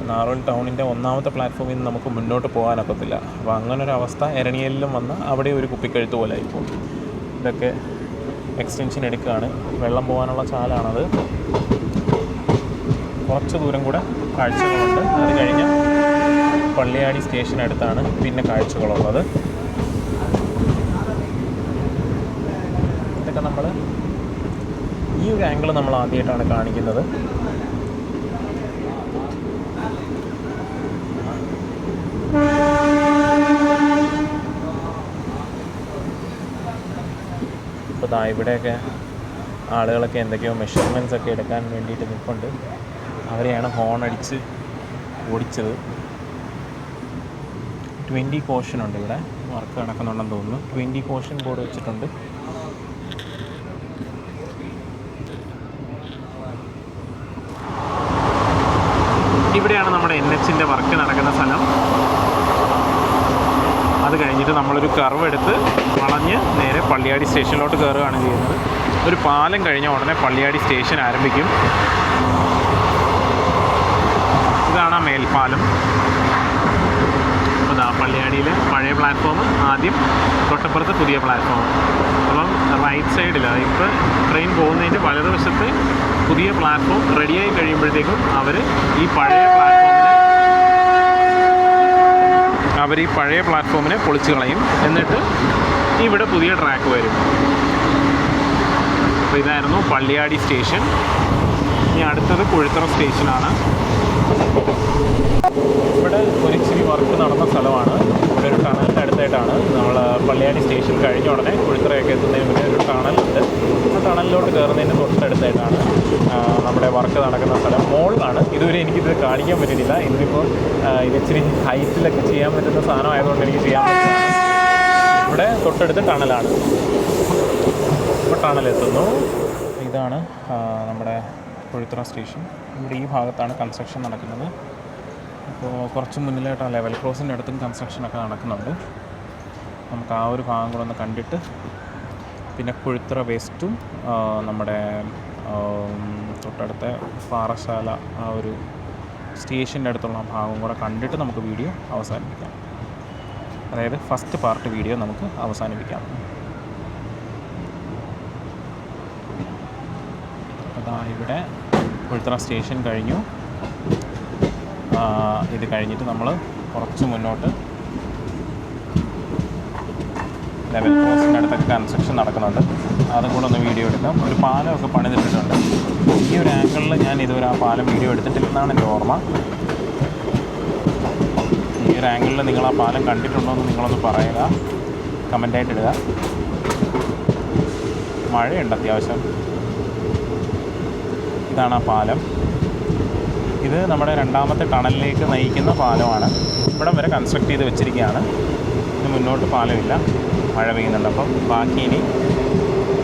നാഗർകോവിൽ ടൗണിൻ്റെ ഒന്നാമത്തെ പ്ലാറ്റ്ഫോമിൽ നിന്ന് നമുക്ക് മുന്നോട്ട് പോകാനൊക്കത്തില്ല. അപ്പോൾ അങ്ങനൊരവസ്ഥ എരണിയലിലും വന്ന് അവിടെ ഒരു കുപ്പിക്കഴുത്ത് പോലെ ആയിപ്പോൾ. ഇതൊക്കെ എക്സ്റ്റൻഷൻ എടുക്കുകയാണ്. വെള്ളം പോകാനുള്ള ചാലാണത്. കുറച്ച് ദൂരം കൂടെ കാഴ്ചകളുണ്ട്. അത് കഴിഞ്ഞ് പള്ളിയാടി സ്റ്റേഷനടുത്താണ് പിന്നെ കാഴ്ചകളുള്ളത്. ഇതൊക്കെ നമ്മൾ ഈ ഒരു ആംഗിൾ നമ്മൾ ആദ്യമായിട്ടാണ് കാണിക്കുന്നത്. ഇപ്പോൾ ദാ ഇവിടെയൊക്കെ ആളുകളൊക്കെ എന്തൊക്കെയോ മെഷർമെൻറ്റ്സ് ഒക്കെ എടുക്കാൻ വേണ്ടിയിട്ട് നിൽപ്പുണ്ട്. അവരെയാണ് ഹോൺ അടിച്ച് ഓടിച്ചത്. 20 കോഷൻ ഉണ്ട് ഇവിടെ, വർക്ക് നടക്കുന്നുണ്ടെന്ന് തോന്നുന്നു. 20 കോഷൻ ബോർഡ് വെച്ചിട്ടുണ്ട്. ഇവിടെയാണ് നമ്മുടെ NHൻ്റെ വർക്ക് നടക്കുന്ന സ്ഥലം. അത് കഴിഞ്ഞിട്ട് നമ്മളൊരു കർവ് എടുത്ത് വളഞ്ഞ് നേരെ പള്ളിയാടി സ്റ്റേഷനിലോട്ട് കയറുകയാണ് ചെയ്യുന്നത്. ഒരു പാലം കഴിഞ്ഞ ഉടനെ പള്ളിയാടി സ്റ്റേഷൻ ആരംഭിക്കും. ഇതാണ് ആ മേൽപ്പാലം. അപ്പോൾ പള്ളിയാടിയിലെ പഴയ പ്ലാറ്റ്ഫോം ആദ്യം, തൊട്ടപ്പുറത്ത് പുതിയ പ്ലാറ്റ്ഫോം. അപ്പം റൈറ്റ് സൈഡിൽ ഇപ്പോൾ ട്രെയിൻ പോകുന്നതിൻ്റെ വലതുവശത്ത് പുതിയ പ്ലാറ്റ്ഫോം റെഡിയായി കഴിയുമ്പോഴത്തേക്കും അവർ ഈ പഴയ പ്ലാറ്റ്ഫോമിനെ പൊളിച്ച് കളയും. എന്നിട്ട് ഇവിടെ പുതിയ ട്രാക്ക് വരും. അപ്പോൾ ഇതായിരുന്നു പള്ളിയാടി സ്റ്റേഷൻ. ഇനി അടുത്തത് കുഴിത്തറ സ്റ്റേഷനാണ്. ഇവിടെ ഒരു ഇച്ചിരി വർക്ക് നടന്ന സ്ഥലമാണ്. ഇവിടെ ഒരു ടണലിൻ്റെ അടുത്തായിട്ടാണ് നമ്മൾ പള്ളിയാടി സ്റ്റേഷൻ കഴിഞ്ഞ ഉടനെ കുഴിത്തറയൊക്കെ എത്തുന്നതിന് മുന്നേ ഒരു ടണലുണ്ട്. ആ ടണലിലോട്ട് കയറുന്നതിന് തൊട്ടടുത്തായിട്ടാണ് നമ്മുടെ വർക്ക് നടക്കുന്ന സ്ഥലം. മോളിലാണ്. ഇതുവരെ എനിക്കിത് കാണിക്കാൻ പറ്റുന്നില്ല. ഇതിപ്പോൾ ഇത് ഇച്ചിരി ഹൈറ്റിലൊക്കെ ചെയ്യാൻ പറ്റുന്ന സാധനമായതുകൊണ്ട് എനിക്ക് ചെയ്യാൻ പറ്റുന്നതാണ്. ഇവിടെ തൊട്ടടുത്ത് ടണലാണ്. ഇപ്പോൾ ടണലെത്തുന്നു. ഇതാണ് നമ്മുടെ കുഴിത്തറ സ്റ്റേഷൻ. ഇവിടെ ഈ ഭാഗത്താണ് കൺസ്ട്രക്ഷൻ നടക്കുന്നത്. അപ്പോൾ കുറച്ച് മുന്നിലായിട്ട് ആ ലെവൽ ക്രോസിൻ്റെ അടുത്തും കൺസ്ട്രക്ഷനൊക്കെ നടക്കുന്നുണ്ട്. നമുക്ക് ആ ഒരു ഭാഗം കൂടെ ഒന്ന് കണ്ടിട്ട് പിന്നെ കുഴിത്തറ വെസ്റ്റും നമ്മുടെ തൊട്ടടുത്ത പാറശാല ആ ഒരു സ്റ്റേഷൻ്റെ അടുത്തുള്ള ഭാഗം കൂടെ കണ്ടിട്ട് നമുക്ക് വീഡിയോ അവസാനിപ്പിക്കാം. അതായത് ഫസ്റ്റ് പാർട്ട് വീഡിയോ നമുക്ക് അവസാനിപ്പിക്കാം. അതാ ഇവിടെ കുഴിത്തറ സ്റ്റേഷൻ കഴിഞ്ഞു. ഇത് കഴിഞ്ഞിട്ട് നമ്മൾ കുറച്ച് മുന്നോട്ട് ലെവൽ ക്രോസിൻ്റെ അടുത്തൊക്കെ കൺസ്ട്രക്ഷൻ നടക്കുന്നുണ്ട്. അതും കൂടെ ഒന്ന് വീഡിയോ എടുക്കാം. ഒരു പാലമൊക്കെ പണിതിട്ടിട്ടുണ്ട്. ഈ ഒരു ആംഗിളിൽ ഞാൻ ഇതുവരെ ആ പാലം വീഡിയോ എടുത്തിട്ടില്ലെന്നാണ് എൻ്റെ ഓർമ്മ. ഈ ഒരു ആംഗിളിൽ നിങ്ങൾ ആ പാലം കണ്ടിട്ടുണ്ടോ എന്ന് നിങ്ങളൊന്ന് പറയുക, കമൻ്റായിട്ട് ഇടുക. മഴയുണ്ട് അത്യാവശ്യം. ഇതാണ് ആ പാലം. ഇത് നമ്മുടെ രണ്ടാമത്തെ ടണലിലേക്ക് നയിക്കുന്ന പാലമാണ്. ഇവിടം വരെ കൺസ്ട്രക്ട് ചെയ്ത് വെച്ചിരിക്കുകയാണ്. ഇത് മുന്നോട്ട് പാലമില്ല, മഴ പെയ്യുന്നുണ്ട്. അപ്പം ബാക്കി ഇനി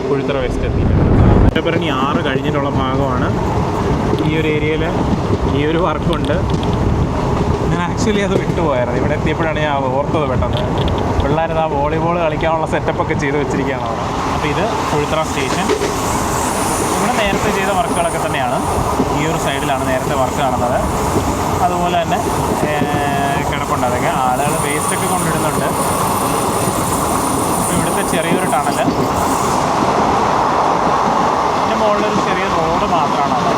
കുഴിത്തറ വെസ്റ്റ് എത്തിയിട്ടുണ്ട്. കുറ്റപ്പരണി 6 കഴിഞ്ഞിട്ടുള്ള ഭാഗമാണ്. ഈ ഒരു ഏരിയയിൽ ഈ ഒരു വർക്കുണ്ട്. ഞാൻ ആക്ച്വലി അത് വിട്ടുപോയായിരുന്നു. ഇവിടെ എത്തിയപ്പോഴാണ് ഞാൻ ഓർത്തത് പെട്ടെന്ന്. പിള്ളേരത് ആ വോളിബോൾ കളിക്കാനുള്ള സെറ്റപ്പൊക്കെ ചെയ്ത് വെച്ചിരിക്കുകയാണ് അവിടെ. അപ്പോൾ ഇത് കുഴിത്തറ സ്റ്റേഷൻ. ഇവിടെ നേരത്തെ ചെയ്ത വർക്കുകളൊക്കെ തന്നെയാണ്. ഈ ഒരു സൈഡിലാണ് നേരത്തെ വർക്ക് കാണുന്നത്. അതുപോലെ തന്നെ കിടപ്പുണ്ട്. അതൊക്കെ ആളുകൾ വേസ്റ്റൊക്കെ കൊണ്ടിടുന്നുണ്ട്. ഇവിടുത്തെ ചെറിയൊരു ടണൽ, ഇതിൻ്റെ മുകളിലൊരു ചെറിയ റോഡ് മാത്രമാണ്.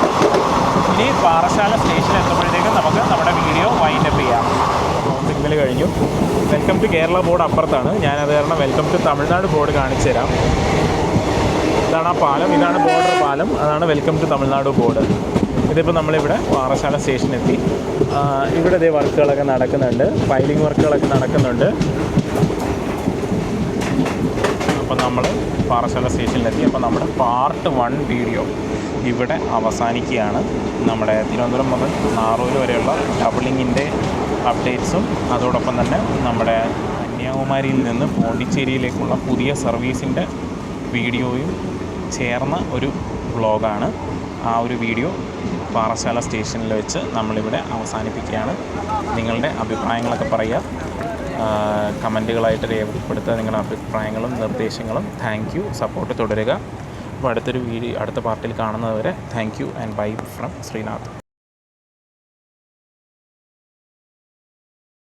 ഇനി പാറശാല സ്റ്റേഷൻ എത്തുമ്പോഴത്തേക്കും നമുക്ക് നമ്മുടെ വീഡിയോ വൈൻഡപ്പ് ചെയ്യാം. സിഗ്നൽ കഴിഞ്ഞു. വെൽക്കം ടു കേരള ബോർഡ് അപ്പുറത്താണ്. ഞാനത് കാരണം വെൽക്കം ടു തമിഴ്നാട് ബോർഡ് കാണിച്ചു തരാം. ഇതാണ് ആ പാലം. ഇതാണ് ബോർഡർ പാലം. അതാണ് വെൽക്കം ടു തമിഴ്നാട് ബോർഡ്. ഇതിപ്പോൾ നമ്മളിവിടെ പാറശാല സ്റ്റേഷനെത്തി. ഇവിടെ ഇതേ വർക്കുകളൊക്കെ നടക്കുന്നുണ്ട്. ഫൈലിംഗ് വർക്കുകളൊക്കെ നടക്കുന്നുണ്ട്. അപ്പോൾ നമ്മൾ പാറശാല സ്റ്റേഷനിലെത്തി. അപ്പോൾ നമ്മുടെ പാർട്ട് 1 വീഡിയോ ഇവിടെ അവസാനിക്കുകയാണ്. നമ്മുടെ തിരുവനന്തപുരം മുതൽ നാറൂർ വരെയുള്ള ഡബിളിങ്ങിൻ്റെ അപ്ഡേറ്റ്സും അതോടൊപ്പം തന്നെ നമ്മുടെ കന്യാകുമാരിയിൽ നിന്ന് പോണ്ടിച്ചേരിയിലേക്കുള്ള പുതിയ സർവീസിൻ്റെ വീഡിയോയും ചേർന്ന ഒരു വ്ളോഗാണ്. ആ ഒരു വീഡിയോ പാറശാല സ്റ്റേഷനിൽ വെച്ച് നമ്മളിവിടെ അവസാനിപ്പിക്കുകയാണ്. നിങ്ങളുടെ അഭിപ്രായങ്ങളൊക്കെ പറയുക, കമൻറ്റുകളായിട്ട് രേഖപ്പെടുത്തുക നിങ്ങളുടെ അഭിപ്രായങ്ങളും നിർദ്ദേശങ്ങളും. Thank you. സപ്പോർട്ട് തുടരുക. അപ്പോൾ അടുത്ത പാർട്ടിൽ കാണുന്നതുവരെ thank you and bye from Sreenath.